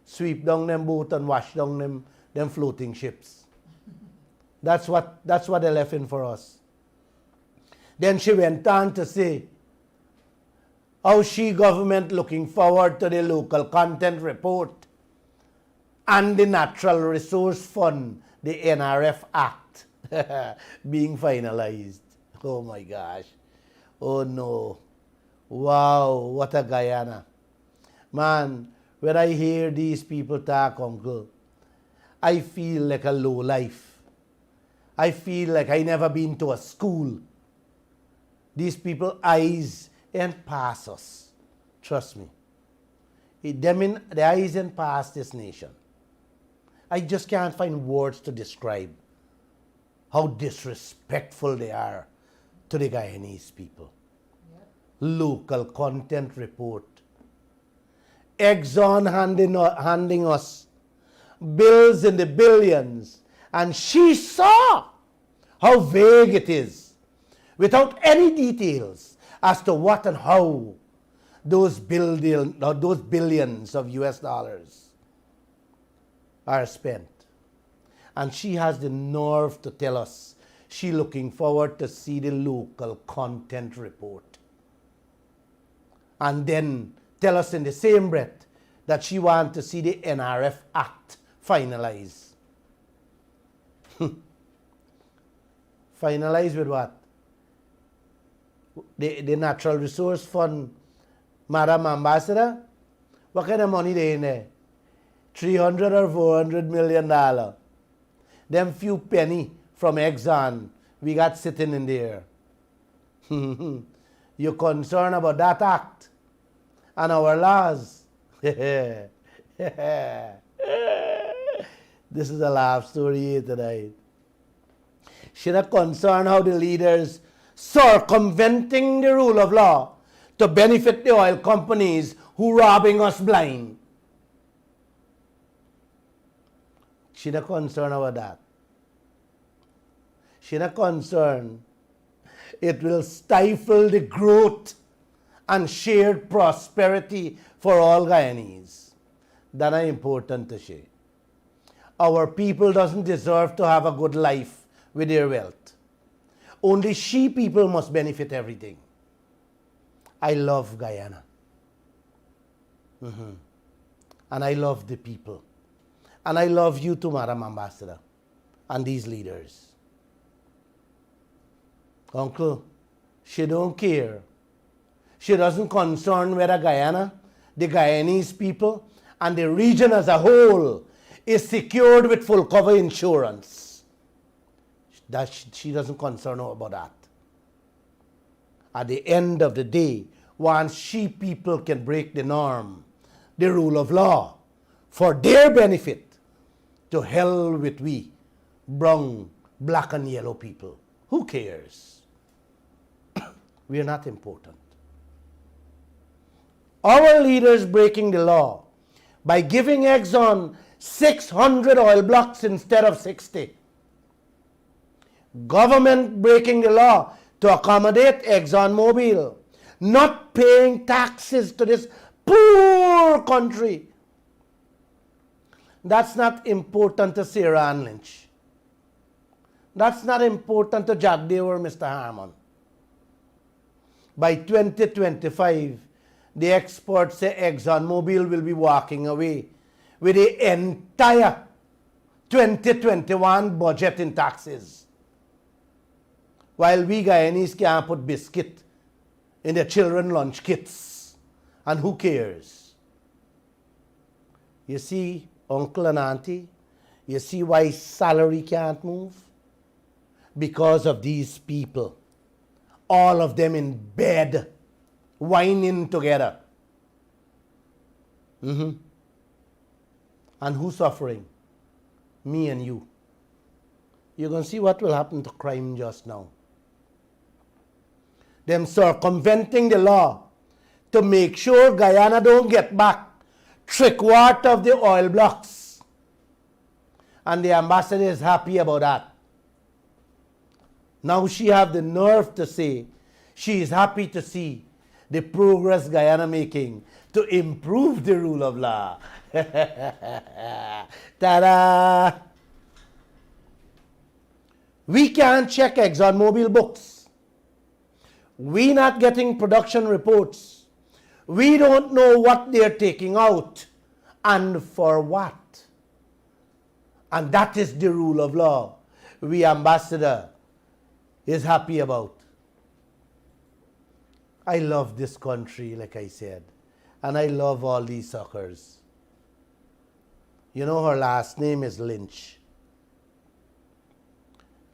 Sweep down them boat and wash down them floating ships. That's what they left in for us. Then she went on to say how she government looking forward to the local content report and the Natural Resource Fund, the NRF Act, being finalized. Oh my gosh. Oh no. Wow, what a Guyana. Man, when I hear these people talk, uncle, I feel like a low life. I feel like I never been to a school. These people eyes ain't past us. Trust me. The eyes ain't past this nation. I just can't find words to describe how disrespectful they are to the Guyanese people. Yep. Local content report. Exxon handing us bills in the billions, and she saw how vague it is, without any details as to what and how those billions of US dollars are spent. And she has the nerve to tell us she looking forward to see the local content report. And then tell us in the same breath that she wants to see the NRF Act finalized. Finalized with what? The Natural Resource Fund, Madam Ambassador? What kind of money they in there? 300 or 400 million dollar. Them few penny from Exxon we got sitting in there. You concerned about that act and our laws? This is a laugh story here tonight. Should have concerned how the leaders circumventing the rule of law to benefit the oil companies who robbing us blind. Should have concerned about that. Should have concerned it will stifle the growth and shared prosperity for all Guyanese. That is important to say. Our people doesn't deserve to have a good life with their wealth. Only she people must benefit everything. I love Guyana. And I love the people. And I love you too, Madam Ambassador, and these leaders. Uncle, she don't care. She doesn't concern whether Guyana, the Guyanese people, and the region as a whole is secured with full cover insurance. She doesn't concern her about that. At the end of the day, once she people can break the norm, the rule of law, for their benefit, to hell with we, brown, black and yellow people. Who cares? We are not important. Our leaders breaking the law by giving Exxon 600 oil blocks instead of 60. Government breaking the law to accommodate ExxonMobil, not paying taxes to this poor country. That's not important to Sarah Ann Lynch. That's not important to Jack Day or Mr. Harmon. By 2025, the experts say ExxonMobil will be walking away with the entire 2021 budget in taxes. While we Guyanese can't put biscuit in the children lunch kits. And who cares? You see, uncle and auntie, you see why salary can't move? Because of these people. All of them in bed, whining together. And who's suffering? Me and you. You're going to see what will happen to crime just now. Them circumventing the law to make sure Guyana don't get back 3/4 of the oil blocks. And the ambassador is happy about that. Now she have the nerve to say she is happy to see the progress Guyana making to improve the rule of law. Ta-da! We can't check ExxonMobil books. We not getting production reports. We don't know what they're taking out and for what. And that is the rule of law we ambassador is happy about. I love this country, like I said, and I love all these suckers. You know, her last name is Lynch.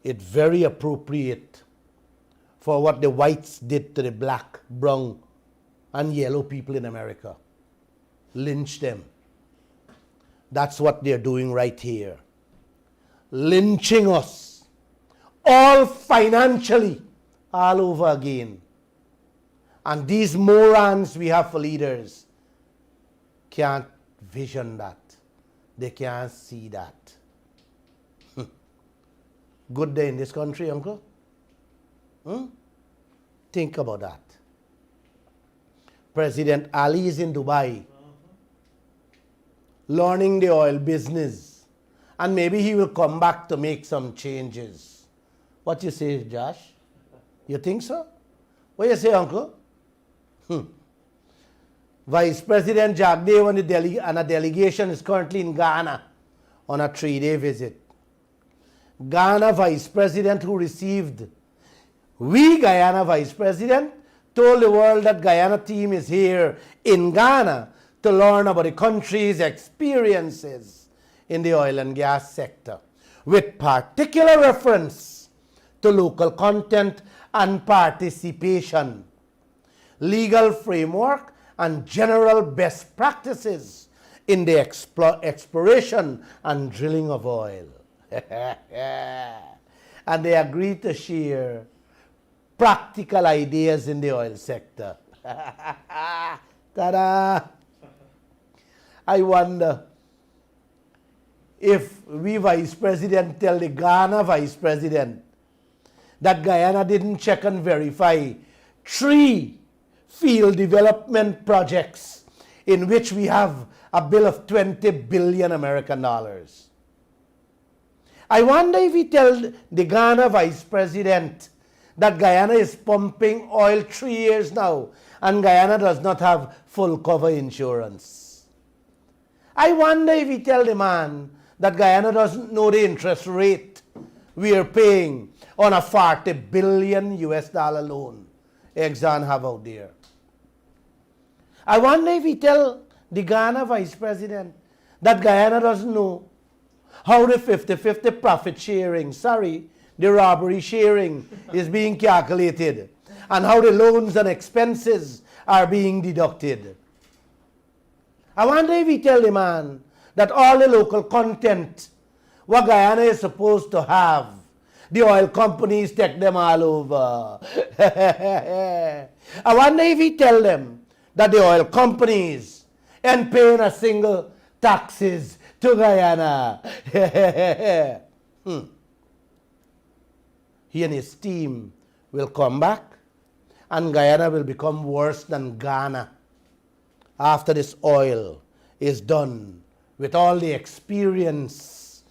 It's very appropriate for what the whites did to the black, brown and yellow people in America. Lynch them. That's what they're doing right here. Lynching us. All financially. All over again. And these morons we have for leaders can't vision that. They can't see that. Good day in this country, uncle? Think about that. President Ali is in Dubai, learning the oil business, and maybe he will come back to make some changes. What you say, Josh? You think so? What you say, uncle? Vice President Jagdev and a delegation is currently in Ghana on a 3-day visit. Ghana Vice President who received Guyana Vice President told the world that Guyana team is here in Ghana to learn about the country's experiences in the oil and gas sector, with particular reference to local content and participation, legal framework, and general best practices in the exploration and drilling of oil. And they agreed to share practical ideas in the oil sector. Ta-da! I wonder if we Vice President tell the Ghana Vice President that Guyana didn't check and verify 3 field development projects in which we have a bill of 20 billion American dollars. I wonder if we tell the Ghana Vice President that Guyana is pumping oil 3 years now and Guyana does not have full cover insurance. I wonder if we tell the man that Guyana doesn't know the interest rate we are paying on a 40 billion US dollar loan Exxon have out there. I wonder if we tell the Ghana Vice President that Guyana doesn't know how the 50-50 profit sharing, the robbery sharing is being calculated, and how the loans and expenses are being deducted. I wonder if we tell the man that all the local content what Guyana is supposed to have, the oil companies take them all over. I wonder if we tell them that the oil companies ain't paying a single taxes to Guyana. He and his team will come back and Guyana will become worse than Ghana after this oil is done with all the experience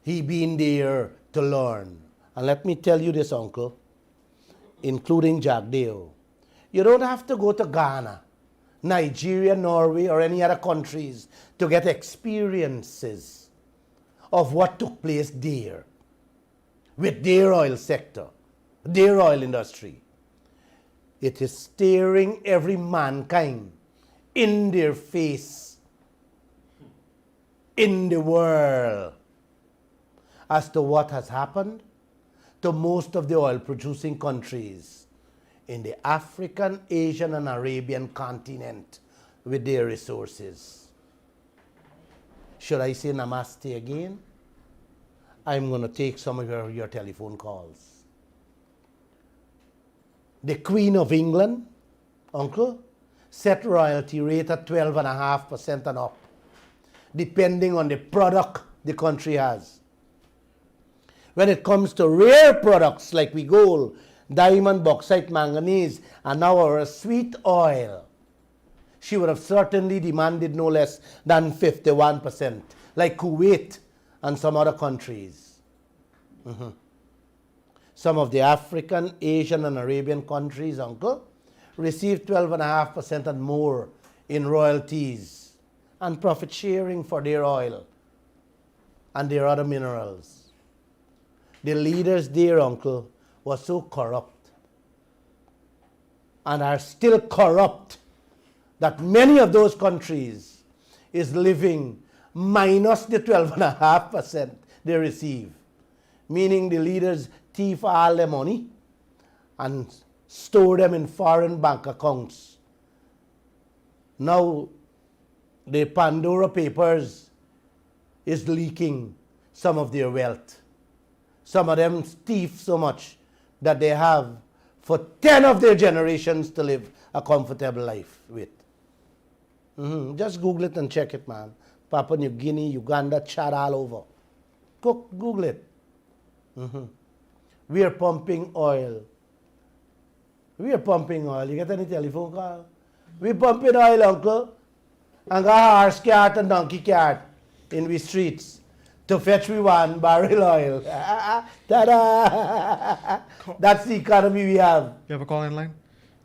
he been there to learn. And let me tell you this, uncle, including Jagdeo, you don't have to go to Ghana, Nigeria, Norway, or any other countries to get experiences of what took place there with their oil sector, their oil industry. It is staring every mankind in their face in the world as to what has happened to most of the oil producing countries in the African, Asian, and Arabian continent with their resources. Should I say namaste again? I'm going to take some of your telephone calls. The Queen of England, uncle, set royalty rate at 12.5% and up, depending on the product the country has. When it comes to rare products like we gold, diamond, bauxite, manganese, and now our sweet oil, she would have certainly demanded no less than 51%, like Kuwait and some other countries. Some of the African, Asian, and Arabian countries, uncle, received 12.5% and more in royalties and profit sharing for their oil and their other minerals. The leaders there, uncle, were so corrupt and are still corrupt that many of those countries is living minus the 12.5% they receive, meaning the leaders thief all their money and store them in foreign bank accounts Now, the Pandora Papers is leaking some of their wealth. Some of them thief so much that they have for 10 of their generations to live a comfortable life with. Just Google it and check it, man. Papua New Guinea, Uganda, Chad, all over. Google it. We are pumping oil. We are pumping oil. You get any telephone call? We pumping oil, uncle. And got horse cart and donkey cart in the streets to fetch we 1 barrel oil. Ta-da! That's the economy we have. You have a call in line?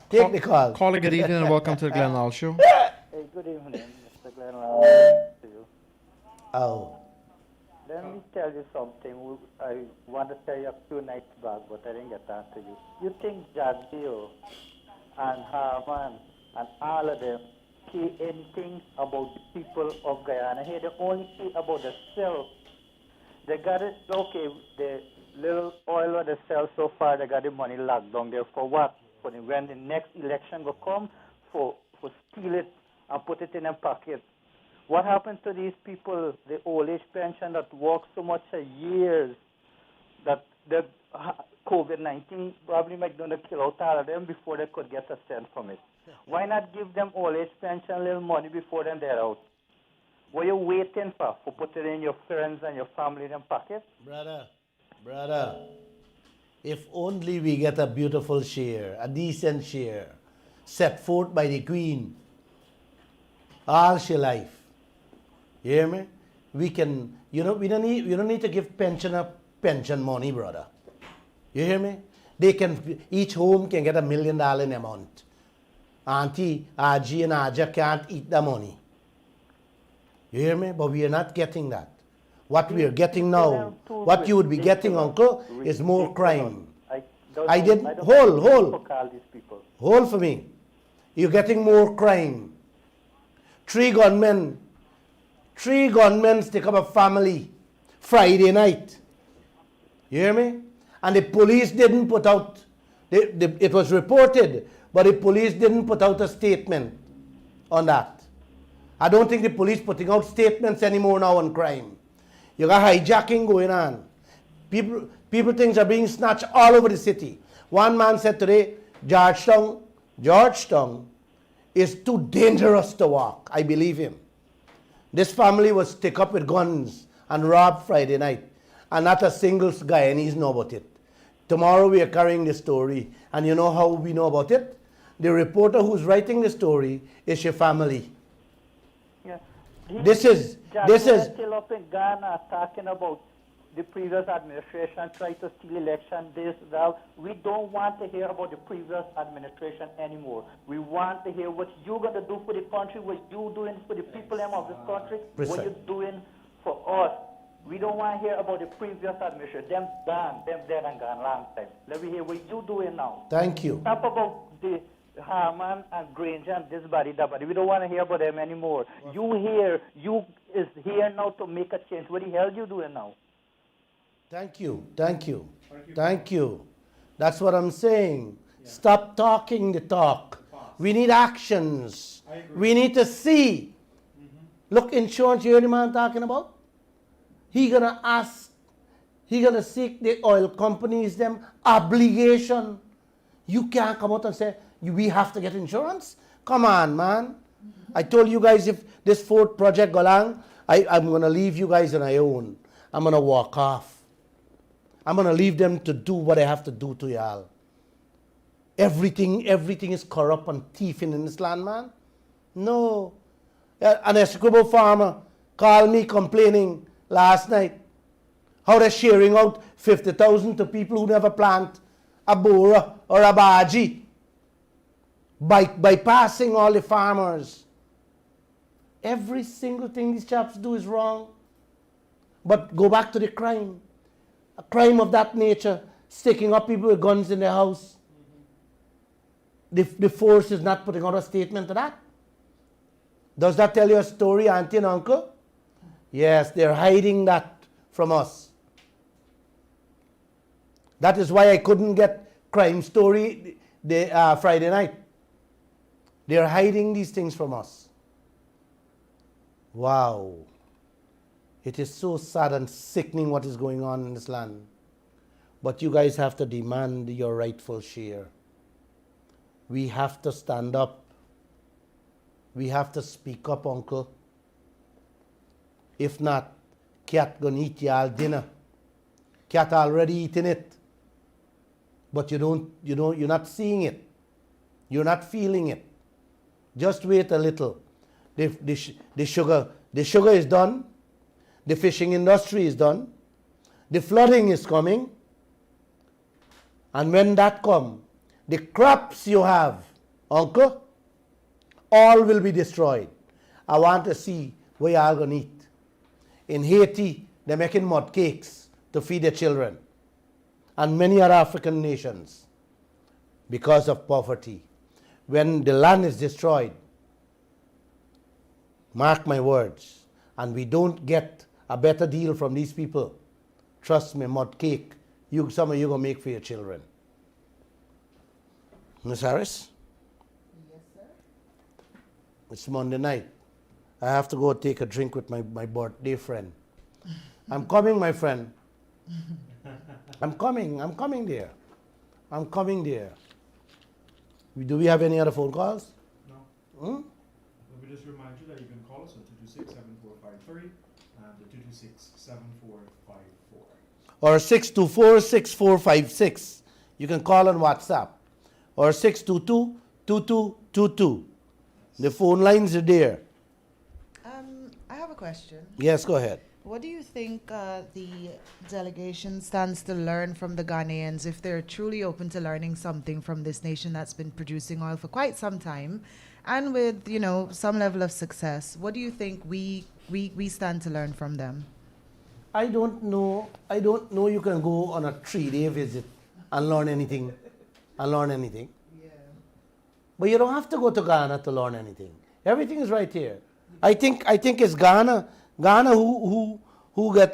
Take the call. Caller, good evening and welcome to the Glenn Lall Show. Hey, good evening, Mr. Glenn Lall, to you. Oh. Let me tell you something. I want to tell you a few nights back, but I didn't get that to you. You think Jadeo and Harman and all of them care anything about the people of Guyana here? They only care about themselves. They got it, okay, the little oil that they sell so far, they got the money locked down there for what? For when the next election will come, for steal it and put it in their pocket. What happened to these people, the old age pension that worked so much for years, that the COVID-19 probably might going to kill out all of them before they could get a cent from it? Why not give them old age pension a little money before then they're out? What are you waiting for putting it in your friends and your family in their pocket? Brother, if only we get a beautiful share, a decent share, set forth by the Queen, all she life. You hear me? We can, we don't need to give pensioner pension money, brother. You hear me? Each home can get $1 million in a month. Auntie, Aji and Aja can't eat the money. You hear me? But we are not getting that. What we are getting now, what you would be getting, uncle, is more crime. Hold for me. You're getting more crime. 3 gunmen stick up a family Friday night. You hear me? And the police didn't put out, it was reported, but the police didn't put out a statement on that. I don't think the police putting out statements anymore now on crime. You got hijacking going on. People things are being snatched all over the city. One man said today, Georgetown is too dangerous to walk. I believe him. This family was stick up with guns and robbed Friday night. And not a single Guyanese know about it. Tomorrow we are carrying the story. And you know how we know about it? The reporter who's writing the story is your family. Yeah. This is still up in Ghana talking about the previous administration trying to steal election, this, that. We don't want to hear about the previous administration anymore. We want to hear what you're going to do for the country, what you're doing for the people of this country, what you're doing for us. We don't want to hear about the previous administration. Them gone, them dead and gone long time. Let me hear what you're doing now. Thank you. Stop about the Harman and Granger and this body, that body. We don't want to hear about them anymore. You is here now to make a change. What the hell you doing now? Thank you. That's what I'm saying. Stop talking the talk. We need actions. We need to see. Look, insurance, you hear the man talking about? He gonna seek the oil companies them obligation. You can't come out and say, we have to get insurance? Come on, man. I told you guys if this Ford project go along, I'm gonna leave you guys on my own. I'm gonna walk off. I'm going to leave them to do what I have to do to y'all. Everything is corrupt and thieving in this land, man. No. An Essequibo farmer called me complaining last night how they're sharing out 50,000 to people who never plant a bora or a baji, bypassing all the farmers. Every single thing these chaps do is wrong. But go back to the crime. A crime of that nature, sticking up people with guns in their house. The force is not putting out a statement to that. Does that tell you a story, auntie and uncle? Yes, they're hiding that from us. That is why I couldn't get crime story Friday night. They're hiding these things from us. Wow. It is so sad and sickening what is going on in this land. But you guys have to demand your rightful share. We have to stand up. We have to speak up, uncle. If not, cat gonna eat y'all dinner. Cat already eating it. But you're not seeing it. You're not feeling it. Just wait a little. The sugar is done. The fishing industry is done. The flooding is coming. And when that comes, the crops you have, uncle, all will be destroyed. I want to see where y'all gonna eat. In Haiti, they're making mud cakes to feed their children. And many other African nations because of poverty. When the land is destroyed, mark my words, and we don't get a better deal from these people, trust me, mud cake, some of you going to make for your children. Ms. Harris? Yes, sir. It's Monday night. I have to go take a drink with my birthday friend. I'm coming, my friend. I'm coming there. I'm coming there. Do we have any other phone calls? No. Hmm? Let me just remind you that you can call us on 226-7453 and the 226-7454. Or 624-6456. You can call on WhatsApp. Or 622-2222. The phone lines are there. I have a question. Yes, go ahead. What do you think the delegation stands to learn from the Ghanaians if they're truly open to learning something from this nation that's been producing oil for quite some time and with, some level of success? What do you think we stand to learn from them? I don't know you can go on a 3-day visit and learn anything. Yeah. But you don't have to go to Ghana to learn anything. Everything is right here. I think it's Ghana who got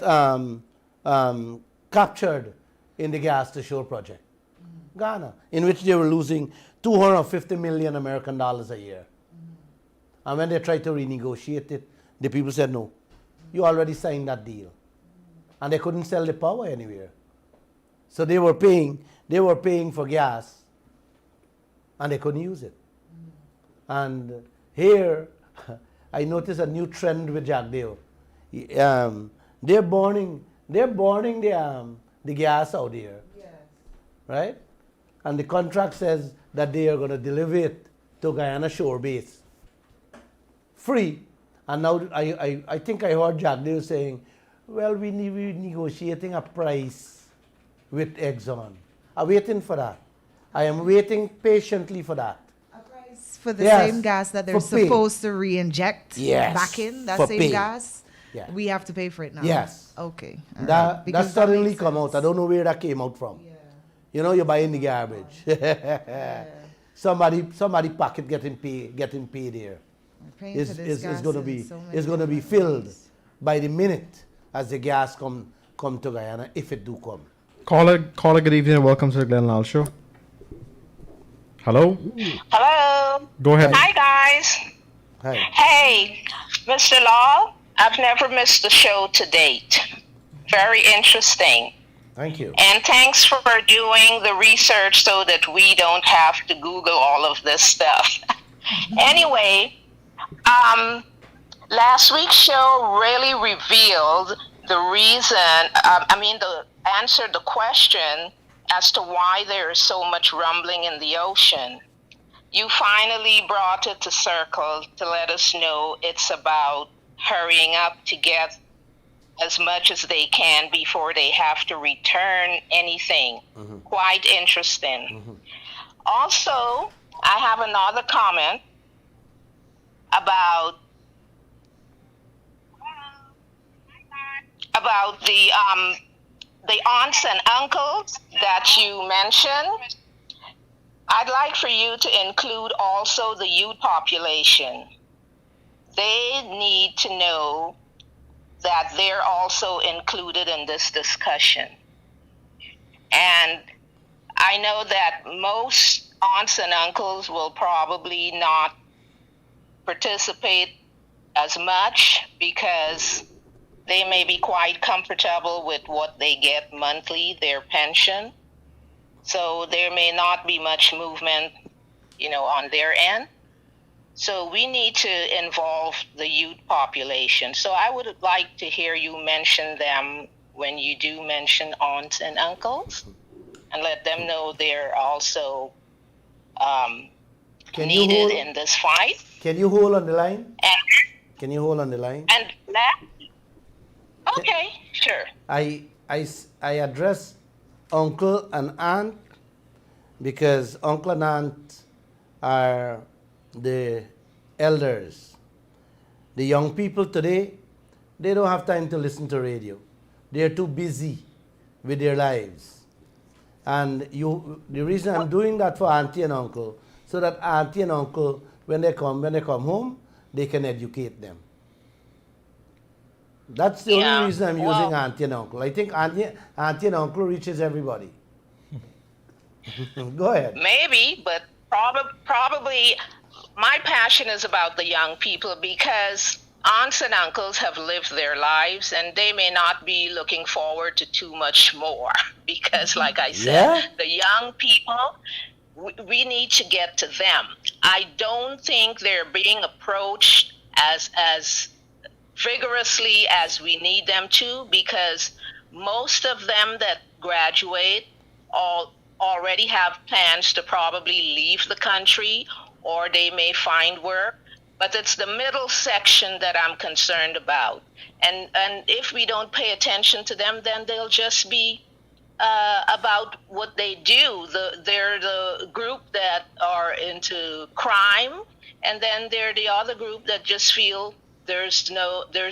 captured in the gas to shore project. Mm-hmm. Ghana, in which they were losing $250 million American dollars a year. Mm-hmm. And when they tried to renegotiate it, the people said, no, you already signed that deal. Mm-hmm. And they couldn't sell the power anywhere. So they were paying for gas and they couldn't use it. Mm-hmm. And here, I noticed a new trend with Jack Dale. They're burning the gas out there, Yes. right? And the contract says that they are going to deliver it to Guyana shore base, free. And now I think I heard Jack Dale saying, well, we're negotiating a price with Exxon. I'm waiting for that. I am waiting patiently for that. A price for the Yes, same gas that they're for pay. supposed to re-inject Yes, back in, that for same pay. gas? Yeah. We have to pay for it now? Yes. Okay. all right. That Because suddenly makes come sense. out. I don't know where that came out from. Yeah. You're buying the garbage. Somebody pocket getting paid here. We're paying for Is this gas going to in be so many is going to be different filled ways. by the minute as the gas come to Guyana, if it do come. Caller, good evening and welcome to the Glenn Lall Show. Hello? Hello. Go ahead. Hi, guys. Hi. Hey, Mr. Lall, I've never missed the show to date. Very interesting. Thank you. And thanks for doing the research so that we don't have to Google all of this stuff. Anyway, last week's show really revealed the reason, answered the question as to why there is so much rumbling in the ocean. You finally brought it to circle to let us know it's about hurrying up to get as much as they can before they have to return anything. Mm-hmm. Quite interesting. Mm-hmm. Also, I have another comment about the aunts and uncles that you mentioned. I'd like for you to include also the youth population. They need to know that they're also included in this discussion. And I know that most aunts and uncles will probably not participate as much because they may be quite comfortable with what they get monthly, their pension. So there may not be much movement, on their end. So we need to involve the youth population. So I would like to hear you mention them when you do mention aunts and uncles, and let them know they're also needed in this fight. Can you hold on the line? And, Can you hold on the line? and that, okay, sure. I address uncle and aunt because uncle and aunt are the elders. The young people today, they don't have time to listen to radio. They're too busy with their lives. And the reason I'm doing that for auntie and uncle, so that auntie and uncle, when they come home, they can educate them. That's the only reason I'm using auntie and uncle. I think auntie and uncle reaches everybody. Go ahead. Maybe, but probably my passion is about the young people because aunts and uncles have lived their lives and they may not be looking forward to too much more because, like I said, the young people, we need to get to them. I don't think they're being approached as vigorously as we need them to because most of them that graduate already have plans to probably leave the country or they may find work. But it's the middle section that I'm concerned about. And if we don't pay attention to them, then they'll just be about what they do. They're the group that are into crime, and then they're the other group that just feel there's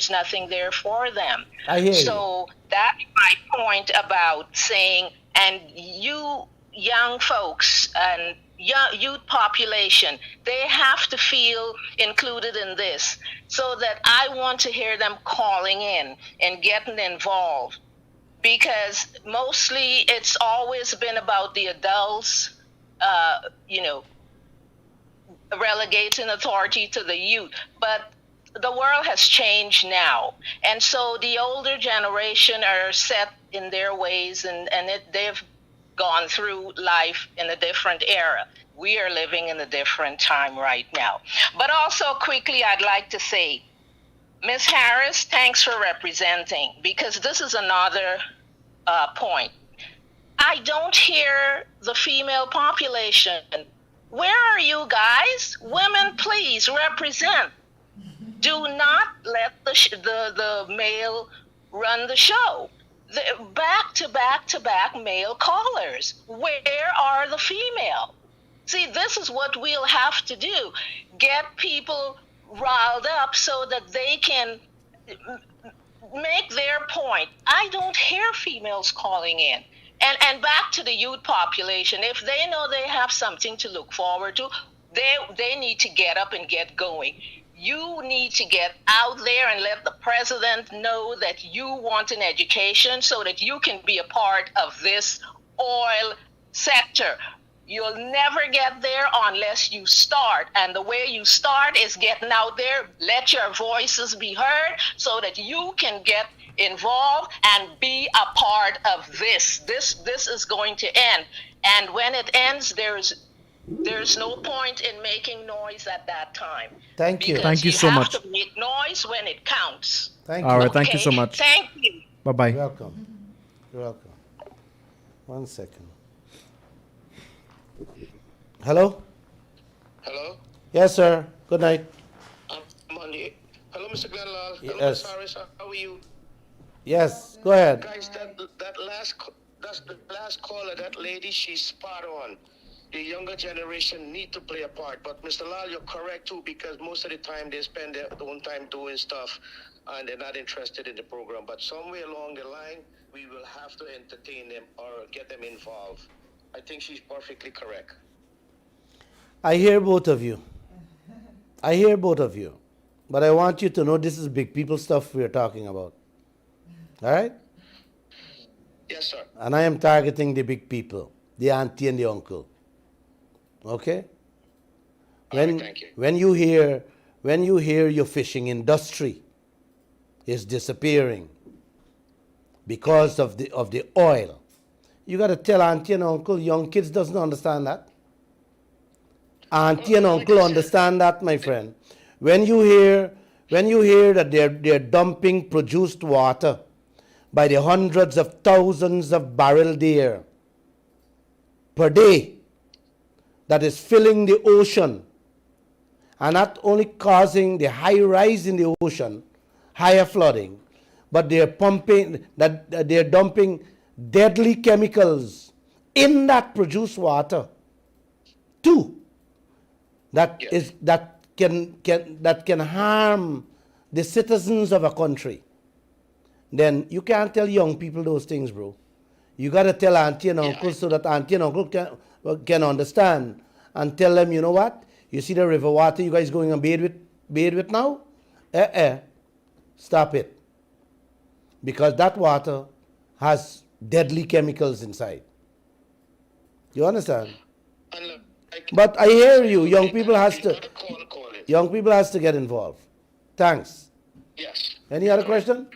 nothing there for them. I hear so that's my point about saying, and you young folks and youth population, they have to feel included in this, so that I want to hear them calling in and getting involved, because mostly it's always been about the adults, relegating authority to the youth. But the world has changed now, and so the older generation are set in their ways, and they've gone through life in a different era. We are living in a different time right now. But also quickly, I'd like to say, Ms. Harris, thanks for representing, because this is another point. I don't hear the female population. Where are you guys? Women, please represent. Do not let the male run the show. Back to back male callers. Where are the female? See, this is what we'll have to do. Get people riled up so that they can make their point. I don't hear females calling in. And back to the youth population, if they know they have something to look forward to, they need to get up and get going. You need to get out there and let the president know that you want an education so that you can be a part of this oil sector. You'll never get there unless you start. And the way you start is getting out there, let your voices be heard so that you can get involved and be a part of this. This is going to end. And when it ends, there's no point in making noise at that time. Thank you. Thank you so much. You have to make noise when it counts. Thank All you. right, thank you so much. Thank you. Bye-bye. You're welcome. You're welcome. 1 second. Hello? Hello? Yes, sir. Good night. I'm on the... Hello, Mr. Glenn. Hello, Yes. Ms. Harris. How are you? Yes, go ahead. Guys, that's the last caller, that lady, she's spot on. The younger generation need to play a part. But Mr. Lall, you're correct too, because most of the time they spend their own time doing stuff and they're not interested in the program. But somewhere along the line, we will have to entertain them or get them involved. I think she's perfectly correct. I hear both of you. But I want you to know this is big people stuff we're talking about. All right? Yes, sir. And I am targeting the big people, the auntie and the uncle. Okay? All right, thank you. When you hear when you hear your fishing industry is disappearing because of the oil, you got to tell auntie and uncle, young kids doesn't understand that. Auntie and uncle understand that, my friend. When you hear that they're dumping produced water by the hundreds of thousands of barrels there per day that is filling the ocean and not only causing the high rise in the ocean, higher flooding, but they're dumping deadly chemicals in that produced water too. That can harm the citizens of a country. Then you can't tell young people those things, bro. You got to tell auntie and uncle so that auntie and uncle can understand and tell them, you know what? You see the river water you guys going and bathe with now? Stop it. Because that water has deadly chemicals inside. You understand? But I hear you. Young people has to get involved. Thanks. Yes. Any other question?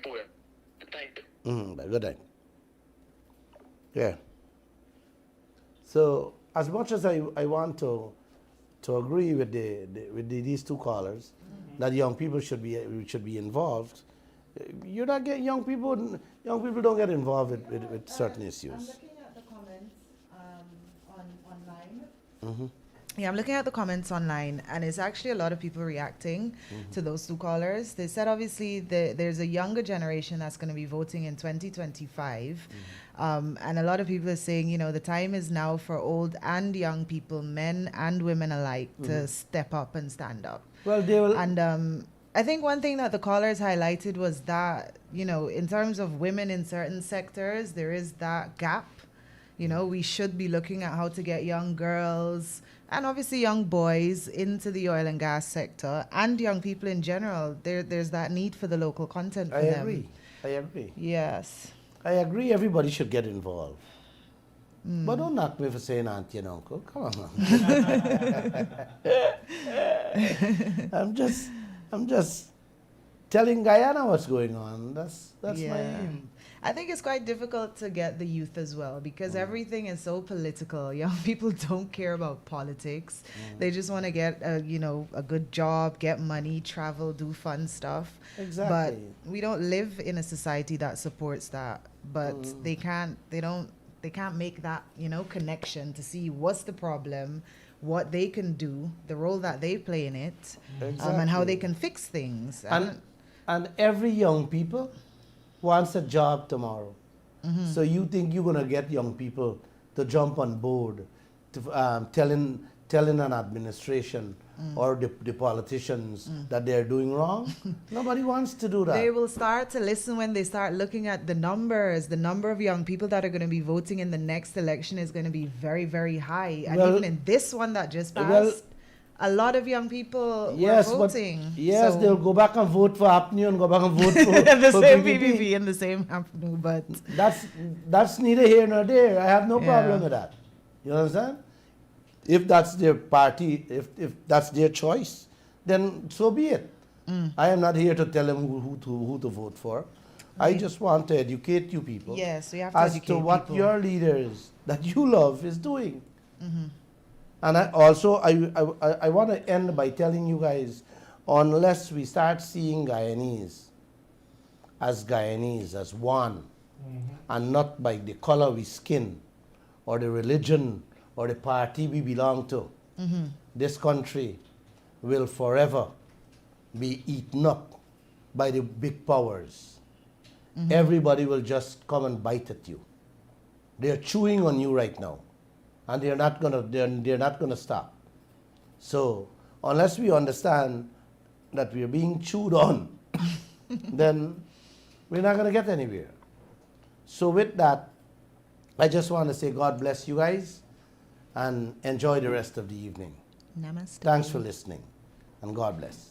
Thank you. Good night. Yeah. So as much as I want to agree with these two callers, that young people should be involved, you're not getting young people don't get involved with certain issues. I'm looking at the comments online. Yeah, I'm looking at the comments online, and it's actually a lot of people reacting to those two callers. They said obviously there's a younger generation that's going to be voting in 2025, and a lot of people are saying, the time is now for old and young people, men and women alike, to step up and stand up. Well, they will. And I think one thing that the callers highlighted was that, in terms of women in certain sectors, there is that gap. We should be looking at how to get young girls and obviously young boys into the oil and gas sector, and young people in general. There's that need for the local content for them. I agree. Yes. I agree everybody should get involved. But don't knock me for saying auntie and uncle. Come on. I'm just telling Guyana what's going on. That's my aim. I think it's quite difficult to get the youth as well, because everything is so political. Young people don't care about politics. They just want to get a good job, get money, travel, do fun stuff. Exactly. But we don't live in a society that supports that. But they can't make that, connection to see what's the problem, what they can do, the role that they play in it, and how they can fix things. And every young people wants a job tomorrow. So you think you're going to get young people to jump on board, to telling an administration or the politicians that they're doing wrong? Nobody wants to do that. They will start to listen when they start looking at the numbers. The number of young people that are going to be voting in the next election is going to be very, very high. And even in this one that just passed, a lot of young people were voting. Yes, they'll go back and vote for APNU and go back and vote for the for same PPP. PPP in the same APNU, but that's neither here nor there. I have no problem with that. You understand? If that's their party, if that's their choice, then so be it. I am not here to tell them who to vote for. I just want to educate you people. Yes, we have to as educate to what people. your leaders that you love is doing. And I want to end by telling you guys, unless we start seeing Guyanese as one, and not by the color we skin, or the religion, or the party we belong to, this country will forever be eaten up by the big powers. Everybody will just come and bite at you. They're chewing on you right now, and they're not gonna stop. So unless we understand that we're being chewed on, then we're not gonna get anywhere. So with that, I just want to say God bless you guys and enjoy the rest of the evening. Namaste. Thanks for listening, and God bless.